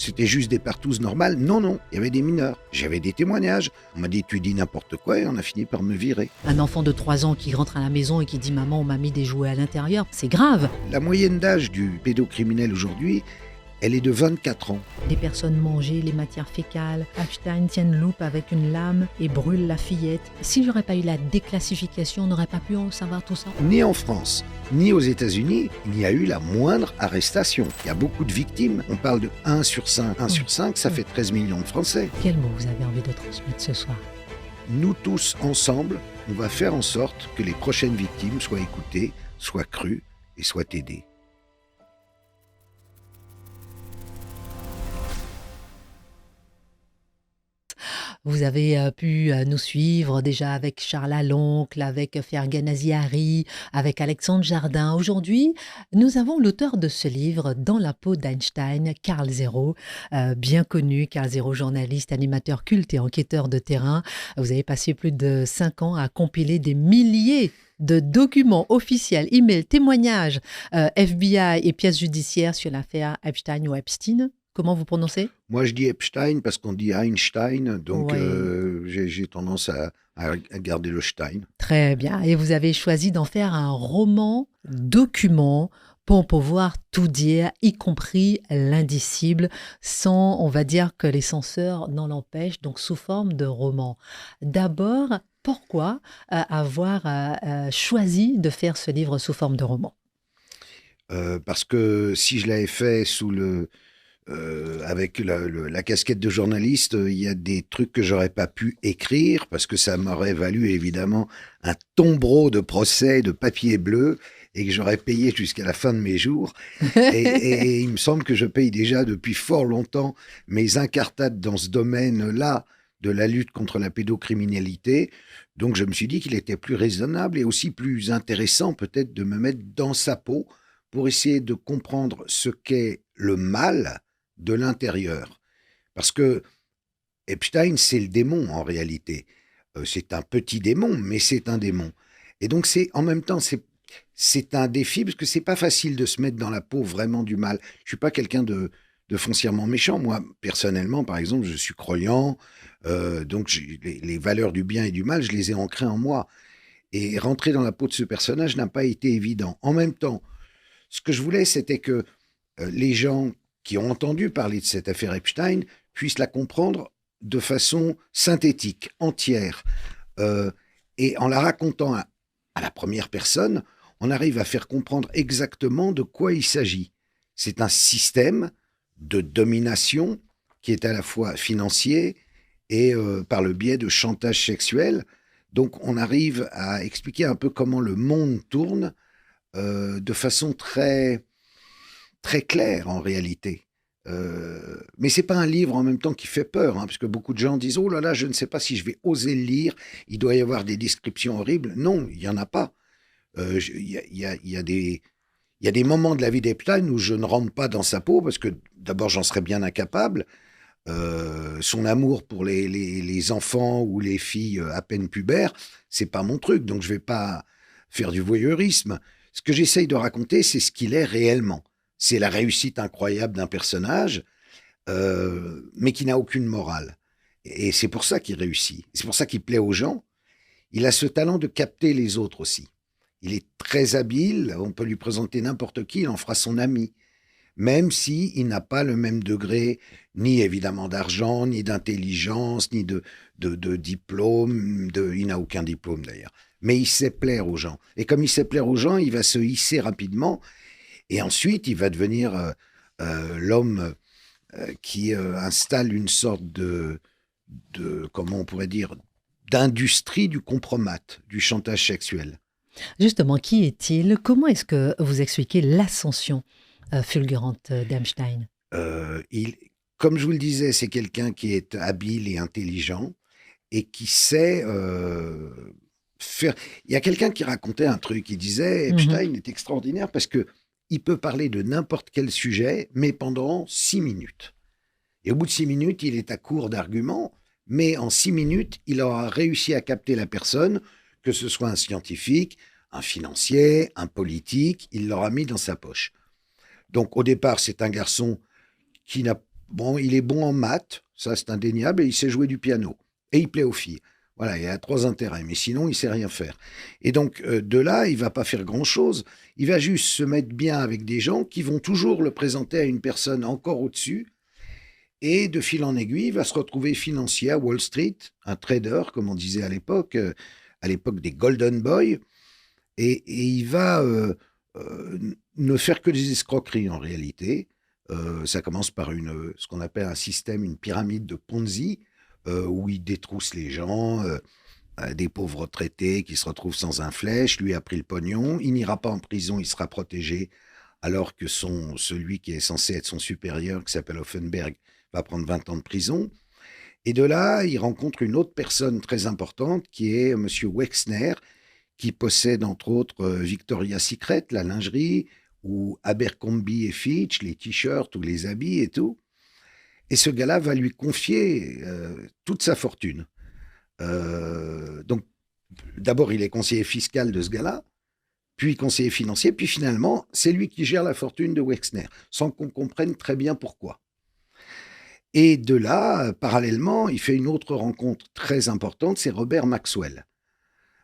c'était juste des partous normales. Non, non, il y avait des mineurs. J'avais des témoignages. On m'a dit, tu dis n'importe quoi et on a fini par me virer. Un enfant de 3 ans qui rentre à la maison et qui dit « Maman, on m'a mis des jouets à l'intérieur », c'est grave. La moyenne d'âge du pédocriminel aujourd'hui, elle est de 24 ans. Les personnes mangeaient les matières fécales. Epstein tient une loupe avec une lame et brûle la fillette. S'il n'y aurait pas eu la déclassification, on n'aurait pas pu en savoir tout ça. Ni en France, ni aux États-Unis, il n'y a eu la moindre arrestation. Il y a beaucoup de victimes. On parle de 1 sur 5. 1 sur 5, ça fait 13 millions de Français. Quel mot vous avez envie de transmettre ce soir? Nous tous, ensemble, on va faire en sorte que les prochaines victimes soient écoutées, soient crues et soient aidées. Vous avez pu nous suivre déjà avec Charles L'Oncle, avec Fergan Aziari, avec Alexandre Jardin. Aujourd'hui, nous avons l'auteur de ce livre, Dans la peau d'Einstein, Karl Zéro, bien connu, Karl Zéro, journaliste, animateur culte et enquêteur de terrain. Vous avez passé plus de 5 ans à compiler des milliers de documents officiels, emails, témoignages, FBI et pièces judiciaires sur l'affaire Epstein ou Epstein. Comment vous prononcez? Moi, je dis Epstein parce qu'on dit Einstein, donc Oui. j'ai tendance à garder le Stein. Très bien. Et vous avez choisi d'en faire un roman document pour pouvoir tout dire, y compris l'indicible, sans, on va dire, que les censeurs n'en l'empêchent, donc sous forme de roman. D'abord, pourquoi avoir choisi de faire ce livre sous forme de roman? Parce que si je l'avais fait avec la casquette de journaliste, il y a des trucs que j'aurais pas pu écrire parce que ça m'aurait valu évidemment un tombereau de procès de papier bleu et que j'aurais payé jusqu'à la fin de mes jours. Et il me semble que je paye déjà depuis fort longtemps mes incartades dans ce domaine-là de la lutte contre la pédocriminalité. Donc je me suis dit qu'il était plus raisonnable et aussi plus intéressant peut-être de me mettre dans sa peau pour essayer de comprendre ce qu'est le mal de l'intérieur. Parce que Epstein, c'est le démon en réalité. C'est un petit démon, mais c'est un démon. Et donc, en même temps, c'est un défi, parce que c'est pas facile de se mettre dans la peau vraiment du mal. Je suis pas quelqu'un de foncièrement méchant. Moi, personnellement, par exemple, je suis croyant, donc les valeurs du bien et du mal, je les ai ancrées en moi. Et rentrer dans la peau de ce personnage n'a pas été évident. En même temps, ce que je voulais, c'était que les gens qui ont entendu parler de cette affaire Epstein puissent la comprendre de façon synthétique, entière. Et en la racontant à la première personne, on arrive à faire comprendre exactement de quoi il s'agit. C'est un système de domination qui est à la fois financier et par le biais de chantage sexuel. Donc on arrive à expliquer un peu comment le monde tourne de façon très, très claire en réalité. Mais c'est pas un livre en même temps qui fait peur, hein, parce que beaucoup de gens disent « Oh là là, je ne sais pas si je vais oser le lire, il doit y avoir des descriptions horribles. » Non, il n'y en a pas. Il y a des moments de la vie d'Epstein où je ne rentre pas dans sa peau, parce que d'abord j'en serais bien incapable. Son amour pour les enfants ou les filles à peine pubères, c'est pas mon truc, donc je vais pas faire du voyeurisme. Ce que j'essaye de raconter, c'est ce qu'il est réellement. C'est la réussite incroyable d'un personnage, mais qui n'a aucune morale. Et c'est pour ça qu'il réussit. C'est pour ça qu'il plaît aux gens. Il a ce talent de capter les autres aussi. Il est très habile, on peut lui présenter n'importe qui, il en fera son ami. Même s'il n'a pas le même degré, ni évidemment d'argent, ni d'intelligence, ni de diplôme, il n'a aucun diplôme d'ailleurs. Mais il sait plaire aux gens. Et comme il sait plaire aux gens, il va se hisser rapidement. Et ensuite, il va devenir l'homme qui installe une sorte comment on pourrait dire, d'industrie du compromat, du chantage sexuel. Justement, qui est-il? Comment est-ce que vous expliquez l'ascension fulgurante d'Einstein? Comme je vous le disais, c'est quelqu'un qui est habile et intelligent et qui sait faire. Il y a quelqu'un qui racontait un truc, il disait Epstein est extraordinaire parce que il peut parler de n'importe quel sujet, mais pendant 6 minutes. Et au bout de 6 minutes, il est à court d'arguments, mais en 6 minutes, il aura réussi à capter la personne, que ce soit un scientifique, un financier, un politique, il l'aura mis dans sa poche. Donc au départ, c'est un garçon qui n'a Bon, il est bon en maths, ça c'est indéniable, et il sait jouer du piano. Et il plaît aux filles. Voilà, il a 3 intérêts, mais sinon, il sait rien faire. Et donc, de là, il va pas faire grand-chose. Il va juste se mettre bien avec des gens qui vont toujours le présenter à une personne encore au-dessus. Et de fil en aiguille, il va se retrouver financier à Wall Street, un trader, comme on disait à l'époque des Golden Boys. Et il va ne faire que des escroqueries en réalité. Ça commence par ce qu'on appelle un système, une pyramide de Ponzi, où il détrousse les gens, des pauvres retraités qui se retrouvent sans un flèche. Lui a pris le pognon, il n'ira pas en prison, il sera protégé, alors que celui qui est censé être son supérieur, qui s'appelle Offenberg, va prendre 20 ans de prison. Et de là, il rencontre une autre personne très importante qui est Monsieur Wexner, qui possède entre autres Victoria's Secret, la lingerie, ou Abercrombie et Fitch, les t-shirts ou les habits et tout. Et ce gars-là va lui confier toute sa fortune. Donc, d'abord, il est conseiller fiscal de ce gars-là, puis conseiller financier, puis finalement, c'est lui qui gère la fortune de Wexner, sans qu'on comprenne très bien pourquoi. Et de là, parallèlement, il fait une autre rencontre très importante, c'est Robert Maxwell.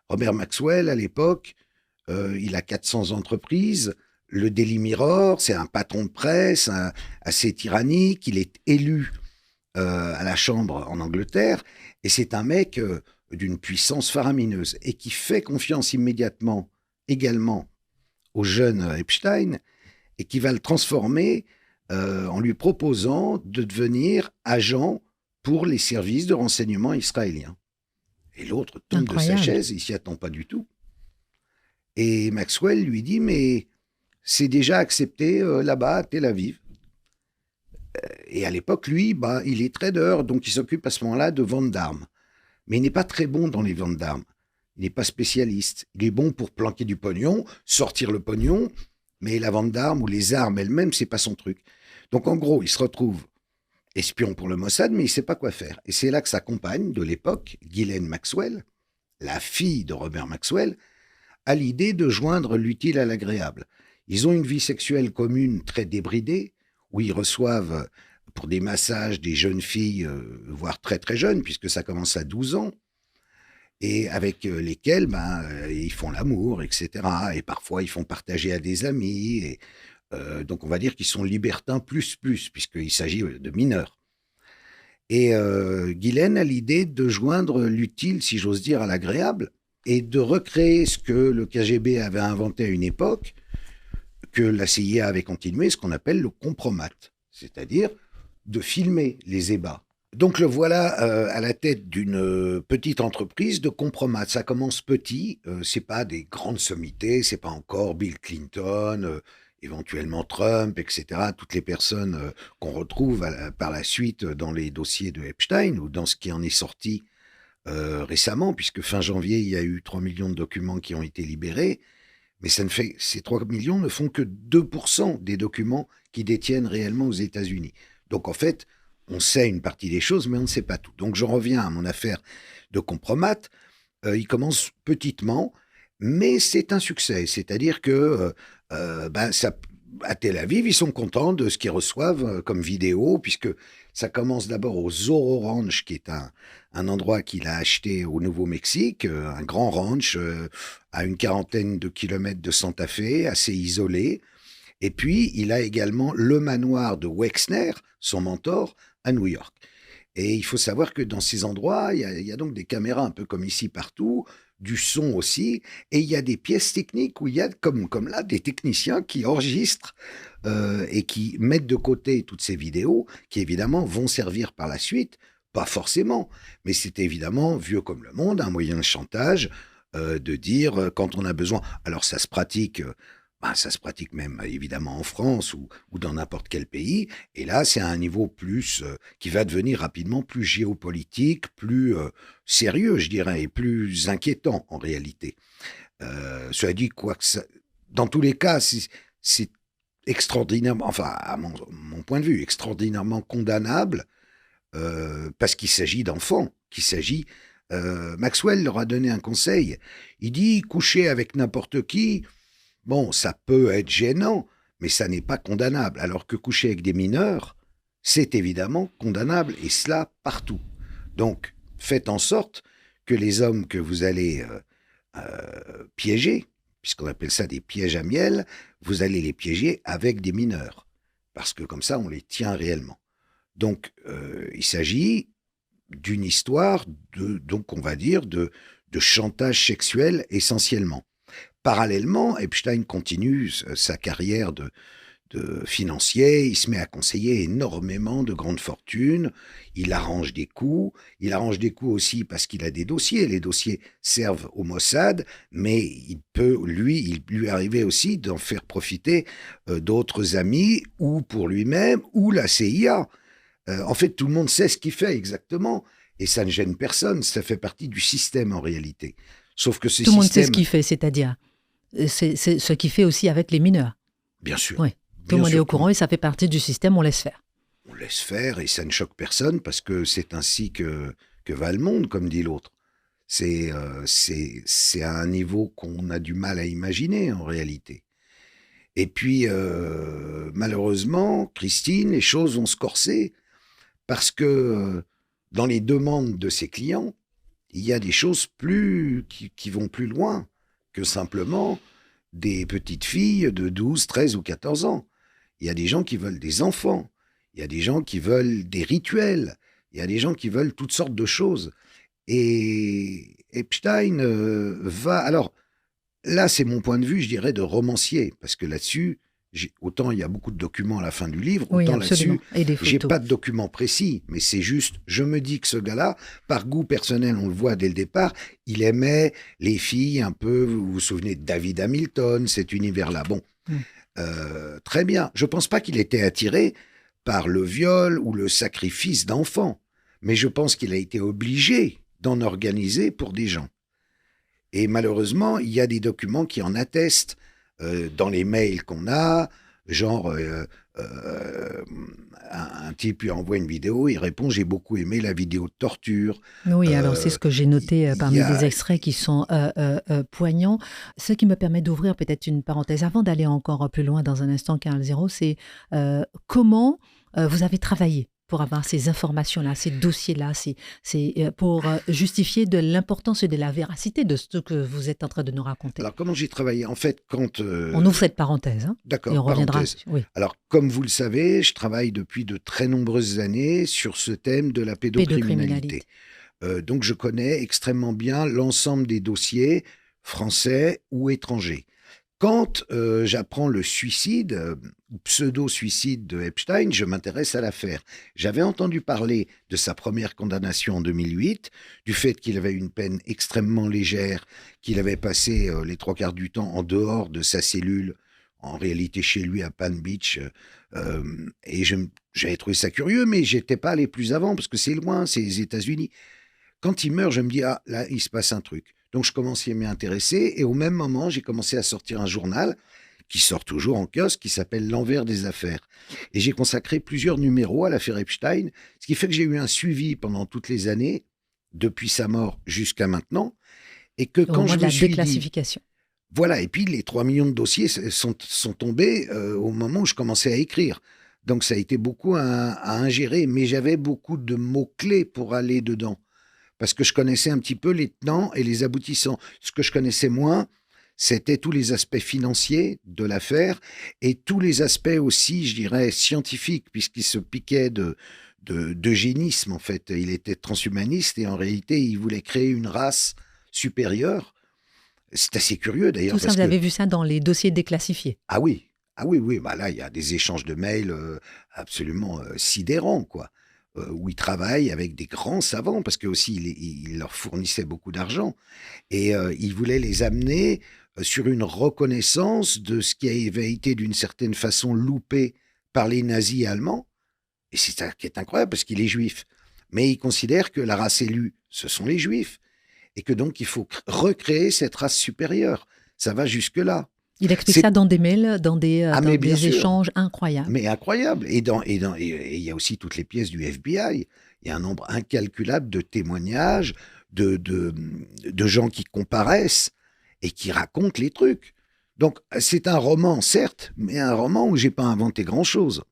Robert Maxwell, à l'époque, il a 400 entreprises. Le Daily Mirror, c'est un patron de presse assez tyrannique. Il est élu à la Chambre en Angleterre. Et c'est un mec d'une puissance faramineuse et qui fait confiance immédiatement également au jeune Epstein et qui va le transformer en lui proposant de devenir agent pour les services de renseignement israéliens. Et l'autre tombe de sa Incroyable. chaise, il s'y attend pas du tout. Et Maxwell lui dit, mais c'est déjà accepté là-bas à Tel Aviv. Et à l'époque, lui, il est trader, donc il s'occupe à ce moment-là de vente d'armes. Mais il n'est pas très bon dans les ventes d'armes. Il n'est pas spécialiste. Il est bon pour planquer du pognon, sortir le pognon, mais la vente d'armes ou les armes elles-mêmes, c'est pas son truc. Donc en gros, il se retrouve espion pour le Mossad, mais il ne sait pas quoi faire. Et c'est là que sa compagne de l'époque, Ghislaine Maxwell, la fille de Robert Maxwell, a l'idée de joindre l'utile à l'agréable. Ils ont une vie sexuelle commune très débridée, où ils reçoivent pour des massages des jeunes filles, voire très très jeunes, puisque ça commence à 12 ans, et avec lesquelles ils font l'amour, etc. Et parfois ils font partager à des amis. Et, donc on va dire qu'ils sont libertins plus, puisqu'il s'agit de mineurs. Et Guylaine a l'idée de joindre l'utile, si j'ose dire, à l'agréable, et de recréer ce que le KGB avait inventé à une époque, que la CIA avait continué, ce qu'on appelle le compromat, c'est-à-dire de filmer les ébats. Donc le voilà à la tête d'une petite entreprise de compromat. Ça commence petit, c'est pas des grandes sommités, c'est pas encore Bill Clinton, éventuellement Trump, etc. Toutes les personnes qu'on retrouve par la suite dans les dossiers de Epstein ou dans ce qui en est sorti récemment, puisque fin janvier, il y a eu 3 millions de documents qui ont été libérés, mais ces 3 millions ne font que 2% des documents qui détiennent réellement aux États-Unis. Donc en fait, on sait une partie des choses, mais on ne sait pas tout. Donc j'en reviens à mon affaire de compromat. Il commence petitement, mais c'est un succès. C'est-à-dire que à Tel Aviv, ils sont contents de ce qu'ils reçoivent comme vidéo, puisque ça commence d'abord au Zorro Ranch, qui est un endroit qu'il a acheté au Nouveau-Mexique, un grand ranch à une quarantaine de kilomètres de Santa Fe, assez isolé. Et puis, il a également le manoir de Wexner, son mentor, à New York. Et il faut savoir que dans ces endroits, il y a donc des caméras un peu comme ici partout, du son aussi, et il y a des pièces techniques où il y a, comme là, des techniciens qui enregistrent et qui mettent de côté toutes ces vidéos, qui évidemment vont servir par la suite, pas forcément, mais c'est évidemment, vieux comme le monde, un moyen de chantage, de dire quand on a besoin. Alors ça se pratique même évidemment en France ou dans n'importe quel pays. Et là, c'est à un niveau plus qui va devenir rapidement plus géopolitique, plus sérieux, je dirais, et plus inquiétant en réalité. Cela dit, dans tous les cas, c'est extraordinairement, enfin, à mon point de vue, extraordinairement condamnable parce qu'il s'agit d'enfants, Maxwell leur a donné un conseil. Il dit, coucher avec n'importe qui, bon, ça peut être gênant, mais ça n'est pas condamnable. Alors que coucher avec des mineurs, c'est évidemment condamnable, et cela partout. Donc, faites en sorte que les hommes que vous allez piéger, puisqu'on appelle ça des pièges à miel, vous allez les piéger avec des mineurs, parce que comme ça, on les tient réellement. Donc, il s'agit d'une histoire donc on va dire, de chantage sexuel essentiellement. Parallèlement, Epstein continue sa carrière de financier, il se met à conseiller énormément de grandes fortunes, il arrange des coups aussi parce qu'il a des dossiers, les dossiers servent au Mossad, mais il lui arrivait aussi d'en faire profiter d'autres amis, ou pour lui-même, ou la CIA. En fait, tout le monde sait ce qu'il fait exactement, et ça ne gêne personne, ça fait partie du système en réalité. Sauf que ce Tout le monde sait ce système... qu'il fait, c'est-à-dire, c'est ce qu'il fait aussi avec les mineurs. Bien sûr. Oui, tout le monde est au courant et ça fait partie du système, on laisse faire. On laisse faire et ça ne choque personne parce que c'est ainsi que va le monde, comme dit l'autre. C'est à un niveau qu'on a du mal à imaginer en réalité. Et puis, malheureusement, Christine, les choses vont se corser parce que dans les demandes de ses clients, il y a des choses qui vont plus loin que simplement des petites filles de 12, 13 ou 14 ans. Il y a des gens qui veulent des enfants. Il y a des gens qui veulent des rituels. Il y a des gens qui veulent toutes sortes de choses. Et Epstein va... Alors, là, c'est mon point de vue, je dirais, de romancier. Parce que là-dessus, autant il y a beaucoup de documents à la fin du livre, autant là-dessus, j'ai pas de documents précis. Mais c'est juste, je me dis que ce gars-là, par goût personnel, on le voit dès le départ, il aimait les filles un peu... Vous vous souvenez de David Hamilton, cet univers-là. Bon, très bien. Je pense pas qu'il était attiré par le viol ou le sacrifice d'enfants. Mais je pense qu'il a été obligé d'en organiser pour des gens. Et malheureusement, il y a des documents qui en attestent dans les mails qu'on a, genre un type lui envoie une vidéo, il répond « J'ai beaucoup aimé la vidéo de torture ». Oui, alors c'est ce que j'ai noté parmi des extraits qui sont poignants. Ce qui me permet d'ouvrir peut-être une parenthèse avant d'aller encore plus loin dans un instant, Karl Zéro, c'est comment vous avez travaillé pour avoir ces informations-là, ces dossiers-là, pour justifier de l'importance et de la véracité de ce que vous êtes en train de nous raconter. Alors, comment j'ai travaillé? En fait, quand... On ouvre cette parenthèse, hein, d'accord, et on reviendra. Oui. Alors, comme vous le savez, je travaille depuis de très nombreuses années sur ce thème de la pédocriminalité. Donc, je connais extrêmement bien l'ensemble des dossiers français ou étrangers. Quand j'apprends le suicide, pseudo-suicide de Epstein, je m'intéresse à l'affaire. J'avais entendu parler de sa première condamnation en 2008, du fait qu'il avait une peine extrêmement légère, qu'il avait passé les 3/4 du temps en dehors de sa cellule, en réalité chez lui à Palm Beach. Et j'avais trouvé ça curieux, mais j'étais pas allé plus avant, parce que c'est loin, c'est les États-Unis. Quand il meurt, je me dis, ah, là, il se passe un truc. Donc, je commençais à m'y intéresser et au même moment, j'ai commencé à sortir un journal qui sort toujours en kiosque, qui s'appelle L'Envers des affaires. Et j'ai consacré plusieurs numéros à l'affaire Epstein, ce qui fait que j'ai eu un suivi pendant toutes les années, depuis sa mort jusqu'à maintenant, et que quand je me suis déclassification. Voilà, et puis les 3 millions de dossiers sont tombés au moment où je commençais à écrire. Donc, ça a été beaucoup à ingérer, mais j'avais beaucoup de mots-clés pour aller dedans. Parce que je connaissais un petit peu les tenants et les aboutissants. Ce que je connaissais moins, c'était tous les aspects financiers de l'affaire et tous les aspects aussi, je dirais, scientifiques, puisqu'il se piquait d'eugénisme, en fait. Il était transhumaniste et en réalité, il voulait créer une race supérieure. C'est assez curieux, d'ailleurs. Tout ça, vous avez vu ça dans les dossiers déclassifiés? Ah oui. Ah oui, oui. Bah là, il y a des échanges de mails absolument sidérants, quoi. Où il travaille avec des grands savants, parce que aussi il leur fournissait beaucoup d'argent, et il voulait les amener sur une reconnaissance de ce qui avait été d'une certaine façon loupé par les nazis allemands, et c'est ça qui est incroyable, parce qu'il est juif, mais il considère que la race élue, ce sont les juifs, et que donc il faut recréer cette race supérieure. Ça va jusque-là. Il explique ça dans des mails, dans des échanges incroyables. Mais incroyables. Et il y a aussi toutes les pièces du FBI. Il y a un nombre incalculable de témoignages, de gens qui comparaissent et qui racontent les trucs. Donc, c'est un roman, certes, mais un roman où j'ai pas inventé grand-chose.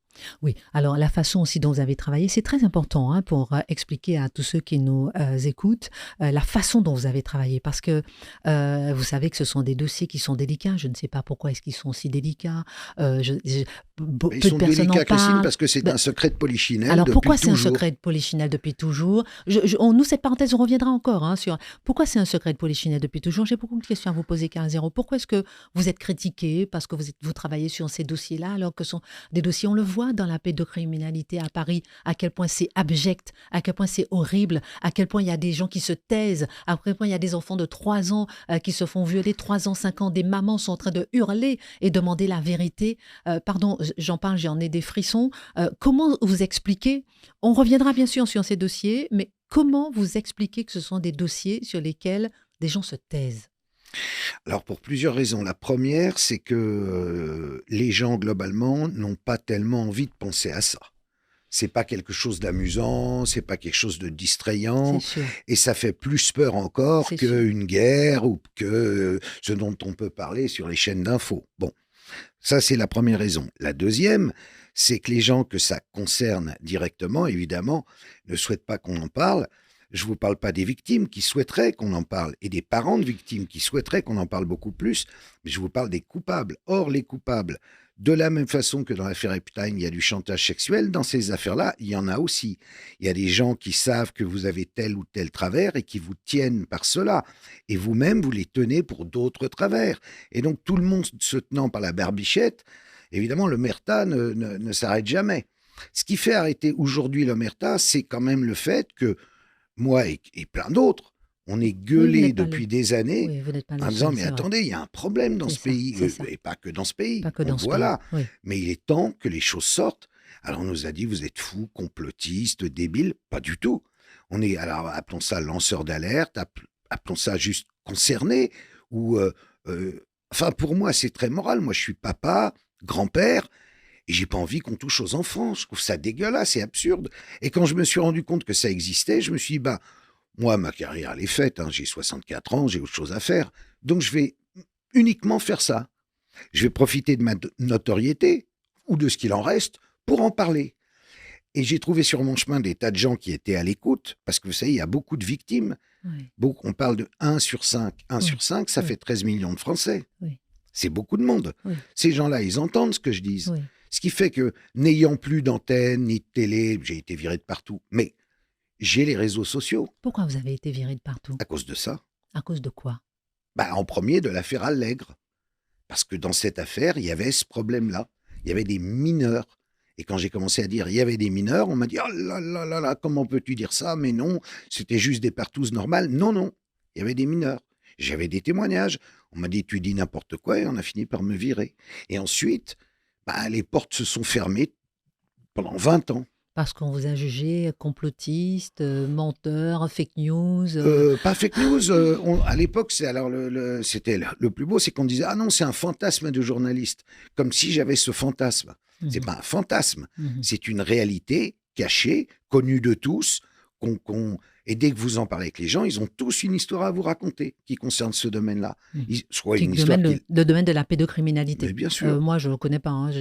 Oui, alors la façon aussi dont vous avez travaillé, c'est très important hein, pour expliquer à tous ceux qui nous écoutent la façon dont vous avez travaillé. Parce que vous savez que ce sont des dossiers qui sont délicats. Je ne sais pas pourquoi est-ce qu'ils sont si délicats. Ils Peu de sont personnes en délicats, Christine, parlent. parce que c'est Ben, un secret de polichinelle alors depuis pourquoi c'est un toujours. secret de polichinelle depuis toujours? Nous, cette parenthèse, on reviendra encore hein, sur pourquoi c'est un secret de polichinelle depuis toujours. J'ai beaucoup de questions à vous poser, 15-0. Pourquoi est-ce que vous êtes critiqué parce que vous travaillez sur ces dossiers-là alors que sont des dossiers, on le voit dans la pédocriminalité à Paris, à quel point c'est abject, à quel point c'est horrible, à quel point il y a des gens qui se taisent, à quel point il y a des enfants de 3 ans qui se font violer, 3 ans, 5 ans, des mamans sont en train de hurler et demander la vérité. Pardon, j'en parle, j'en ai des frissons. Comment vous expliquez, on reviendra bien sûr sur ces dossiers, mais comment vous expliquez que ce sont des dossiers sur lesquels des gens se taisent? Alors pour plusieurs raisons. La première, c'est que les gens globalement n'ont pas tellement envie de penser à ça. C'est pas quelque chose d'amusant, c'est pas quelque chose de C'est distrayant, sûr, et ça fait plus peur encore c'est sûr. qu'une guerre ou que ce dont on peut parler sur les chaînes d'infos. Bon, ça c'est la première raison. La deuxième, c'est que les gens que ça concerne directement, évidemment, ne souhaitent pas qu'on en parle. Je ne vous parle pas des victimes qui souhaiteraient qu'on en parle et des parents de victimes qui souhaiteraient qu'on en parle beaucoup plus, mais je vous parle des coupables. Or, les coupables, de la même façon que dans l'affaire Epstein, il y a du chantage sexuel, dans ces affaires-là, il y en a aussi. Il y a des gens qui savent que vous avez tel ou tel travers et qui vous tiennent par cela. Et vous-même, vous les tenez pour d'autres travers. Et donc, tout le monde se tenant par la barbichette, évidemment, l'omerta ne s'arrête jamais. Ce qui fait arrêter aujourd'hui l'omerta, c'est quand même le fait que moi et plein d'autres, on est Oui, vous gueulé n'êtes pas le, depuis des années oui, vous n'êtes pas le en disant, seul, mais c'est vrai. attendez, il y a un problème dans C'est ce ça, pays, c'est ça. et pas que dans ce pays, Pas que on le dans ce voit pays. là. Oui. Mais il est temps que les choses sortent. Alors on nous a dit, vous êtes fous, complotistes, débiles. Pas du tout. On est, alors appelons ça lanceur d'alerte, appelons ça juste concerné, ou, enfin pour moi c'est très moral. Moi je suis papa, grand-père, et j'ai pas envie qu'on touche aux enfants. Je trouve ça dégueulasse, c'est absurde. Et quand je me suis rendu compte que ça existait, je me suis dit, bah, moi, ma carrière, elle est faite. Hein. J'ai 64 ans, j'ai autre chose à faire. Donc, je vais uniquement faire ça. Je vais profiter de ma notoriété, ou de ce qu'il en reste, pour en parler. Et j'ai trouvé sur mon chemin des tas de gens qui étaient à l'écoute, parce que vous savez, il y a beaucoup de victimes. Oui, On parle de 1 sur 5. 1 oui, sur 5, ça oui, fait 13 millions de Français. oui, C'est beaucoup de monde. oui, Ces gens-là, ils entendent ce que je dis. oui. Ce qui fait que, n'ayant plus d'antenne ni de télé, j'ai été viré de partout. Mais j'ai les réseaux sociaux Pourquoi vous avez été viré de partout? à cause de ça. À cause de quoi? Bah, en premier, de l'affaire Allègre. Parce que dans cette affaire, il y avait ce problème-là. Il y avait des mineurs. Et quand j'ai commencé à dire il y avait des mineurs, on m'a dit oh là là là là, comment peux-tu dire ça? Mais non, c'était juste des partous normales. Non, non, il y avait des mineurs. J'avais des témoignages. On m'a dit tu dis n'importe quoi et on a fini par me virer. Et ensuite, bah, les portes se sont fermées pendant 20 ans. Parce qu'on vous a jugé complotiste, menteur, fake news. Pas fake news. À l'époque, c'était le plus beau, c'est qu'on disait ah non, c'est un fantasme de journaliste, comme si j'avais ce fantasme. C'est Mhm, pas un fantasme, mhm. c'est une réalité cachée, connue de tous. Et dès que vous en parlez avec les gens, ils ont tous une histoire à vous raconter qui concerne ce domaine-là. Mhm. Soit Qui une histoire domaine qui. le domaine de la Mais pédocriminalité. bien sûr. Moi, je ne connais pas. Hein,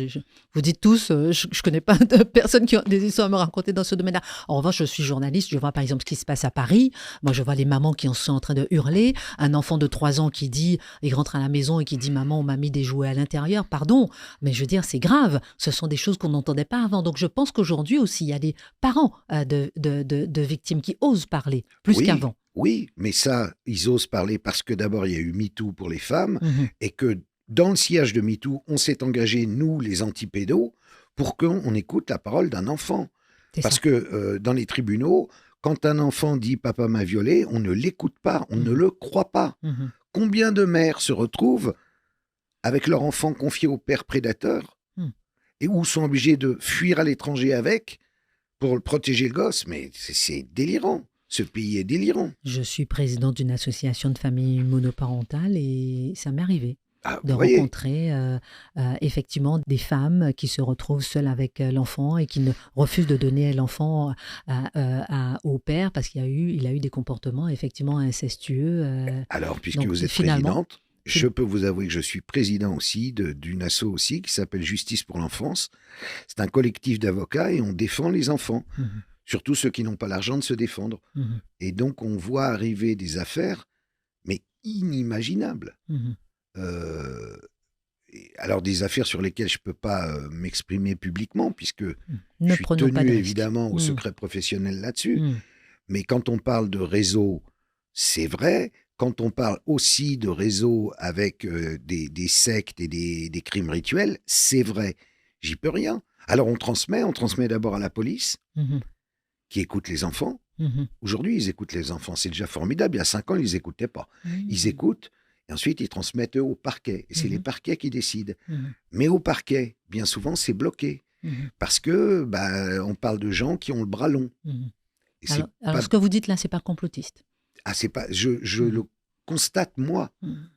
vous dites tous, je ne connais pas de personnes qui ont des histoires à me raconter dans ce domaine-là. En revanche, je suis journaliste. Je vois par exemple ce qui se passe à Paris. Moi, je vois les mamans qui sont en train de hurler. Un enfant de 3 ans qui dit, il rentre à la maison et qui dit maman, on m'a mis des jouets à l'intérieur. Pardon, mais je veux dire, c'est grave. Ce sont des choses qu'on n'entendait pas avant. Donc, je pense qu'aujourd'hui aussi, il y a des parents de victimes qui osent parler plus Oui, qu'avant. oui, mais ça, ils osent parler parce que d'abord, il y a eu MeToo pour les femmes Mhm. et que dans le sillage de MeToo, on s'est engagé, nous, les antipédos, pour qu'on écoute la parole d'un enfant. C'est Parce ça. que dans les tribunaux, quand un enfant dit papa m'a violé, on ne l'écoute pas, on ne Mhm. le croit pas. Mhm. Combien de mères se retrouvent avec leur enfant confié au père prédateur Mhm. et où sont obligés de fuir à l'étranger avec pour protéger le gosse? Mais c'est délirant. Ce pays est délirant. Je suis présidente d'une association de familles monoparentales et ça m'est arrivé Ah, de vous voyez. rencontrer effectivement des femmes qui se retrouvent seules avec l'enfant et qui ne refusent de donner l'enfant au père parce qu'il a eu des comportements effectivement incestueux. Alors, puisque Donc vous êtes finalement, présidente, Je peux vous avouer que je suis président aussi d'une asso aussi qui s'appelle Justice pour l'enfance. C'est un collectif d'avocats et on défend les enfants, Mhm, surtout ceux qui n'ont pas l'argent de se défendre. mhm, Et donc on voit arriver des affaires, mais inimaginables. mhm. Euh, alors des affaires sur lesquelles je ne peux pas m'exprimer publiquement, puisque je Ne suis prenons pas tenu de risques. évidemment au Mhm, secret professionnel là-dessus. mhm, Mais quand on parle de réseau, c'est vrai. Quand on parle aussi de réseau avec des sectes et des crimes rituels, c'est vrai. J'y peux rien. Alors on transmet d'abord à la police, mhm, qui écoute les enfants. mhm, Aujourd'hui, ils écoutent les enfants, c'est déjà formidable. Il y a 5 ans, ils les écoutaient pas. Ils mhm, écoutent, et ensuite ils transmettent eux au parquet. Et c'est les mhm, parquets qui décident. mhm, Mais au parquet, bien souvent, c'est bloqué. mhm, Parce que on parle de gens qui ont le bras long. mhm. Et c'est Alors, pas. ce que vous dites là, c'est pas complotiste. Ah, c'est pas. Je Mhm, le constate, moi. mhm,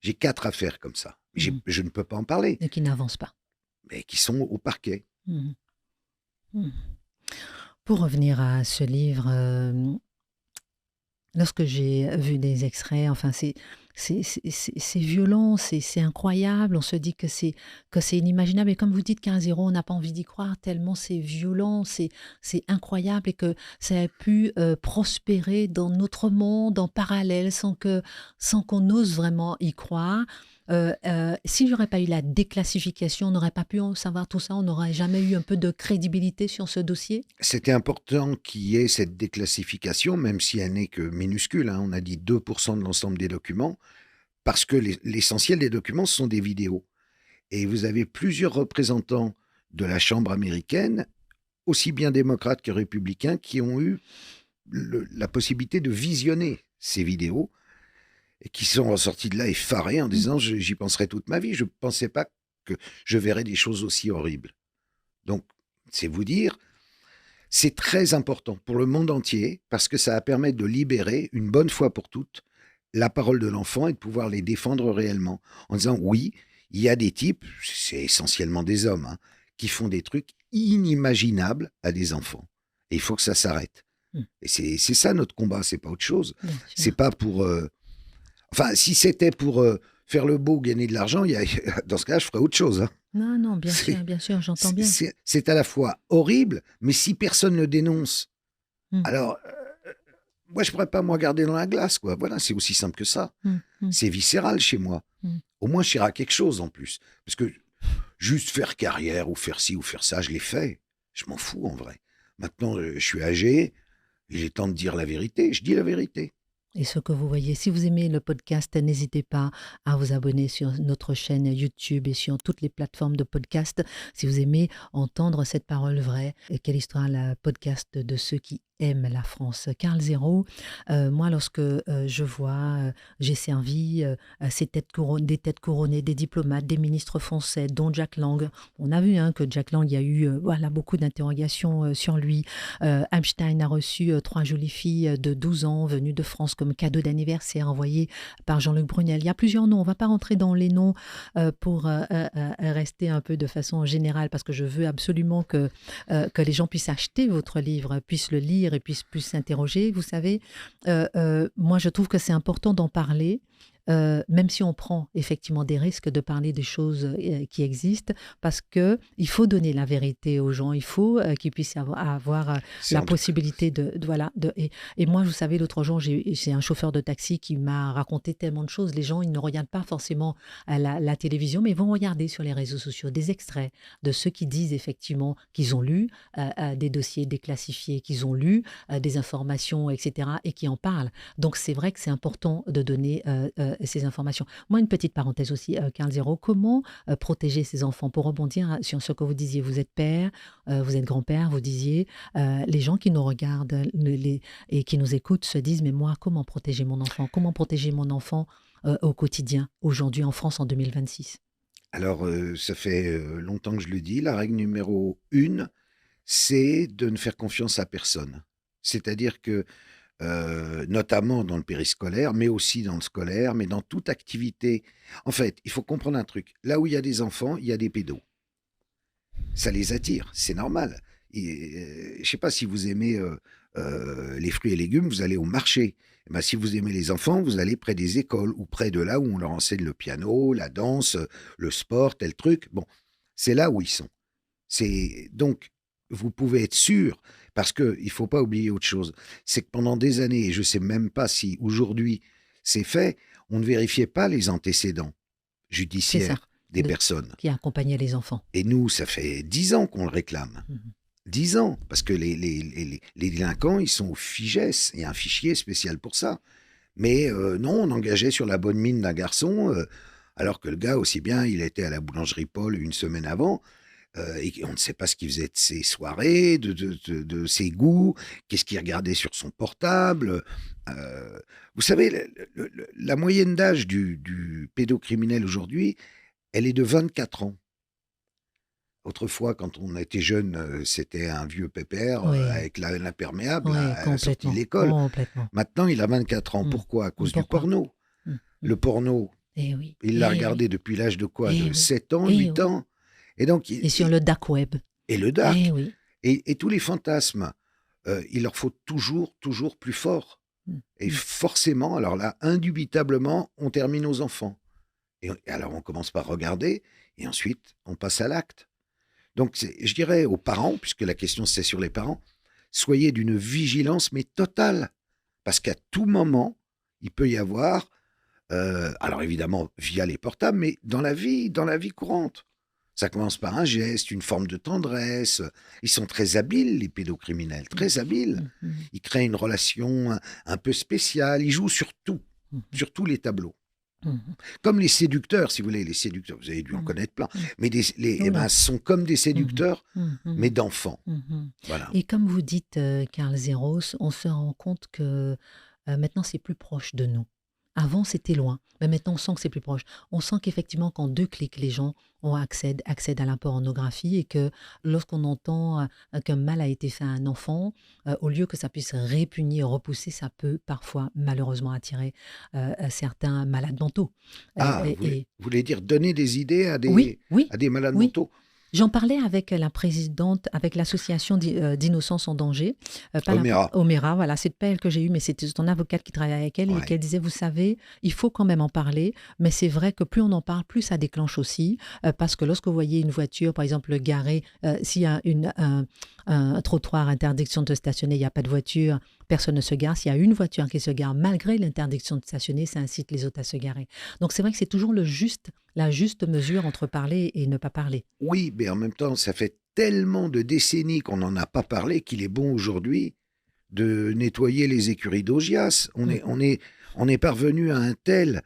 J'ai 4 affaires comme ça. mhm. Je ne peux pas en parler, Et qui n'avance pas. mais qui sont au parquet. Mhm, mhm. Pour revenir à ce livre, lorsque j'ai vu des extraits, enfin, c'est violent, c'est incroyable. On se dit que c'est inimaginable. Et comme vous dites, 15-0, on n'a pas envie d'y croire tellement c'est violent, c'est incroyable et que ça a pu prospérer dans notre monde en parallèle sans qu'on ose vraiment y croire. S'il n'y aurait pas eu la déclassification, on n'aurait pas pu en savoir tout ça, on n'aurait jamais eu un peu de crédibilité sur ce dossier. C'était important qu'il y ait cette déclassification, même si elle n'est que minuscule, hein. On a dit 2% de l'ensemble des documents, parce que l'essentiel des documents, ce sont des vidéos. Et vous avez plusieurs représentants de la Chambre américaine, aussi bien démocrates que républicains, qui ont eu la possibilité de visionner ces vidéos et qui sont ressortis de là effarés en disant j'y penserai toute ma vie. Je ne pensais pas que je verrais des choses aussi horribles. Donc, c'est vous dire, c'est très important pour le monde entier parce que ça va permettre de libérer une bonne fois pour toutes la parole de l'enfant et de pouvoir les défendre réellement en disant oui, il y a des types, c'est essentiellement des hommes, hein, qui font des trucs inimaginables à des enfants. Et il faut que ça s'arrête. Mm. Et c'est ça notre combat, c'est pas autre chose. Bien C'est sûr. pas pour... Enfin, si c'était pour faire le beau, gagner de l'argent, dans ce cas-là, je ferais autre chose, hein. Non, non, C'est bien sûr, j'entends bien. c'est à la fois horrible, mais si personne ne le dénonce, Mm, alors moi, je pourrais pas me regarder dans la glace, quoi. Voilà, c'est aussi simple que ça. mm, mm, C'est viscéral chez moi. mm. Au moins, je serai à quelque chose en plus. Parce que juste faire carrière ou faire ci ou faire ça, je l'ai fait. Je m'en fous en vrai. Maintenant, je suis âgé, il est temps de dire la vérité. Je dis la vérité. Et ce que vous voyez, si vous aimez le podcast, n'hésitez pas à vous abonner sur notre chaîne YouTube et sur toutes les plateformes de podcast. Si vous aimez entendre cette parole vraie, et quelle histoire, la podcast de ceux qui aiment la France. Karl Zéro, moi, lorsque je vois, j'ai servi des têtes couronnées, des diplomates, des ministres français, dont Jack Lang. On a vu hein, que Jack Lang, il y a eu voilà, beaucoup d'interrogations sur lui. Einstein a reçu 3 jolies filles de 12 ans venues de France comme cadeau d'anniversaire envoyé par Jean-Luc Brunel. Il y a plusieurs noms. On ne va pas rentrer dans les noms pour rester un peu de façon générale parce que je veux absolument que les gens puissent acheter votre livre, puissent le lire et puissent s'interroger. Vous savez, moi, je trouve que c'est important d'en parler. Même si on prend effectivement des risques de parler des choses qui existent, parce qu'il faut donner la vérité aux gens, il faut qu'ils puissent avoir la possibilité et moi, vous savez, l'autre jour, c'est un chauffeur de taxi qui m'a raconté tellement de choses. Les gens, ils ne regardent pas forcément la télévision, mais ils vont regarder sur les réseaux sociaux des extraits de ceux qui disent effectivement qu'ils ont lu des dossiers déclassifiés, qu'ils ont lu des informations, etc., et qui en parlent. Donc, c'est vrai que c'est important de donner ces informations. Moi, une petite parenthèse aussi, Karl Zéro, comment protéger ses enfants? Pour rebondir sur ce que vous disiez, vous êtes père, vous êtes grand-père, vous disiez, les gens qui nous regardent et qui nous écoutent se disent, mais moi, comment protéger mon enfant? Comment protéger mon enfant au quotidien, aujourd'hui en France en 2026? Alors, ça fait longtemps que je le dis, la règle numéro 1, c'est de ne faire confiance à personne. C'est-à-dire que notamment dans le périscolaire, mais aussi dans le scolaire, mais dans toute activité. En fait, il faut comprendre un truc. Là où il y a des enfants, il y a des pédos. Ça les attire, c'est normal. Je ne sais pas si vous aimez les fruits et légumes, vous allez au marché. Eh ben, si vous aimez les enfants, vous allez près des écoles ou près de là où on leur enseigne le piano, la danse, le sport, tel truc. Bon, c'est là où ils sont. Donc, vous pouvez être sûr, parce qu'il ne faut pas oublier autre chose, c'est que pendant des années, et je ne sais même pas si aujourd'hui c'est fait, on ne vérifiait pas les antécédents C'est ça, judiciaires des de personnes. qui accompagnait les enfants. Et nous, ça fait 10 ans qu'on le réclame. Mmh. 10 ans, parce que les délinquants, ils sont au FIGES, il y a un fichier spécial pour ça. Mais non, on engageait sur la bonne mine d'un garçon, alors que le gars, aussi bien, il était à la boulangerie Paul une semaine avant, et on ne sait pas ce qu'il faisait de ses soirées, de ses goûts, qu'est-ce qu'il regardait sur son portable. Vous savez, la moyenne d'âge du pédocriminel aujourd'hui, elle est de 24 ans. Autrefois, quand on était jeune, c'était un vieux pépère Oui, avec l'imperméable oui, à la sortie de complètement, l'école. complètement. Maintenant, il a 24 ans. Mmh. Pourquoi? À cause du Pourquoi? porno. Mmh mh. Le porno, Eh oui, il l'a eh oui, regardé depuis l'âge de quoi? eh De oui, 7 ans, eh 8 oui. ans. Et donc, Et sur le dark web. et le Eh dark. oui. Et tous les fantasmes, il leur faut toujours, toujours plus fort. Mmh Et mh. forcément, alors là, indubitablement, on termine aux enfants. Et alors, on commence par regarder, et ensuite, on passe à l'acte. Donc, je dirais aux parents, puisque la question c'est sur les parents, soyez d'une vigilance mais totale, parce qu'à tout moment, il peut y avoir, alors évidemment via les portables, mais dans la vie courante. Ça commence par un geste, une forme de tendresse. Ils sont très habiles, les pédocriminels, Mmh. très habiles. Mmh mh. Ils créent une relation un peu spéciale. Ils jouent Mmh mh. sur tous les tableaux. Mmh mh. Comme les séducteurs, si vous voulez, les séducteurs, vous avez dû en Mmh. connaître plein, Mmh. mais Oh eh là. ben, ce sont comme des Mmh mh. séducteurs, Mmh mh. mais d'enfants. Mmh mh. Voilà. Et comme vous dites, Karl Zeros, on se rend compte que, maintenant c'est plus proche de nous. Avant c'était loin, mais maintenant on sent que c'est plus proche. On sent qu'effectivement qu'en 2 clics les gens accèdent à la pornographie et que lorsqu'on entend, qu'un mal a été fait à un enfant, au lieu que ça puisse répugner, repousser, ça peut parfois malheureusement attirer, certains malades mentaux. Ah, Et vous voulez dire donner des idées oui, oui, à des malades oui. mentaux? J'en parlais avec la présidente, avec l'association d'Innocence en danger, pas la Omera. Omera, voilà, c'est pas elle que j'ai eue, mais c'était son avocate qui travaillait avec elle et Ouais. qu'elle disait: «Vous savez, il faut quand même en parler, mais c'est vrai que plus on en parle, plus ça déclenche aussi». Parce que lorsque vous voyez une voiture, par exemple, garée, s'il y a un trottoir, interdiction de stationner, il y a pas de voiture, personne ne se gare. S'il y a une voiture qui se gare malgré l'interdiction de stationner, ça incite les autres à se garer. Donc c'est vrai que c'est toujours la juste mesure entre parler et ne pas parler. Oui, mais en même temps, ça fait tellement de décennies qu'on n'en a pas parlé qu'il est bon aujourd'hui de nettoyer les écuries d'Augias. Mmh. On est parvenu à un tel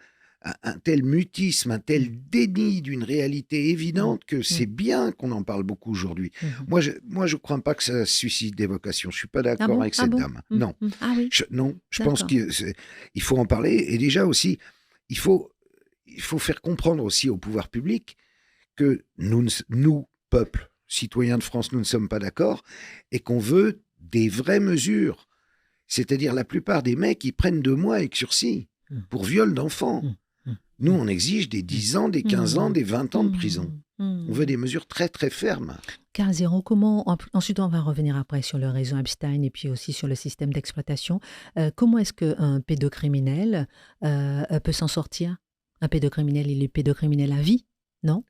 mutisme, un Mmh. tel déni d'une réalité Mmh. évidente que Mmh. c'est bien qu'on en parle beaucoup aujourd'hui. Mmh. Moi, je crois pas que ça suscite des vocations. Je suis pas Ah d'accord bon? avec Ah cette bon? dame. Mmh Non, mh. Ah oui, non, je pense d'accord. qu'il faut en parler. Et déjà aussi, il faut, il faut faire comprendre aussi au pouvoir public que nous, peuple, citoyens de France, nous ne sommes pas d'accord et qu'on veut des vraies mesures. C'est-à-dire la plupart des mecs, ils prennent 2 mois avec sursis Mmh. pour viol d'enfants. Mmh. Mmh. Nous, Mmh. on exige des Mmh. 10 ans, des 15 ans, des 20 ans de prison. Mmh. On veut Mmh. des mesures très très fermes. Karl Zéro, ensuite on va revenir après sur le réseau Epstein et puis aussi sur le système d'exploitation. Comment est-ce qu'un pédocriminel, peut s'en sortir? Un pédocriminel, il est pédocriminel à vie, non?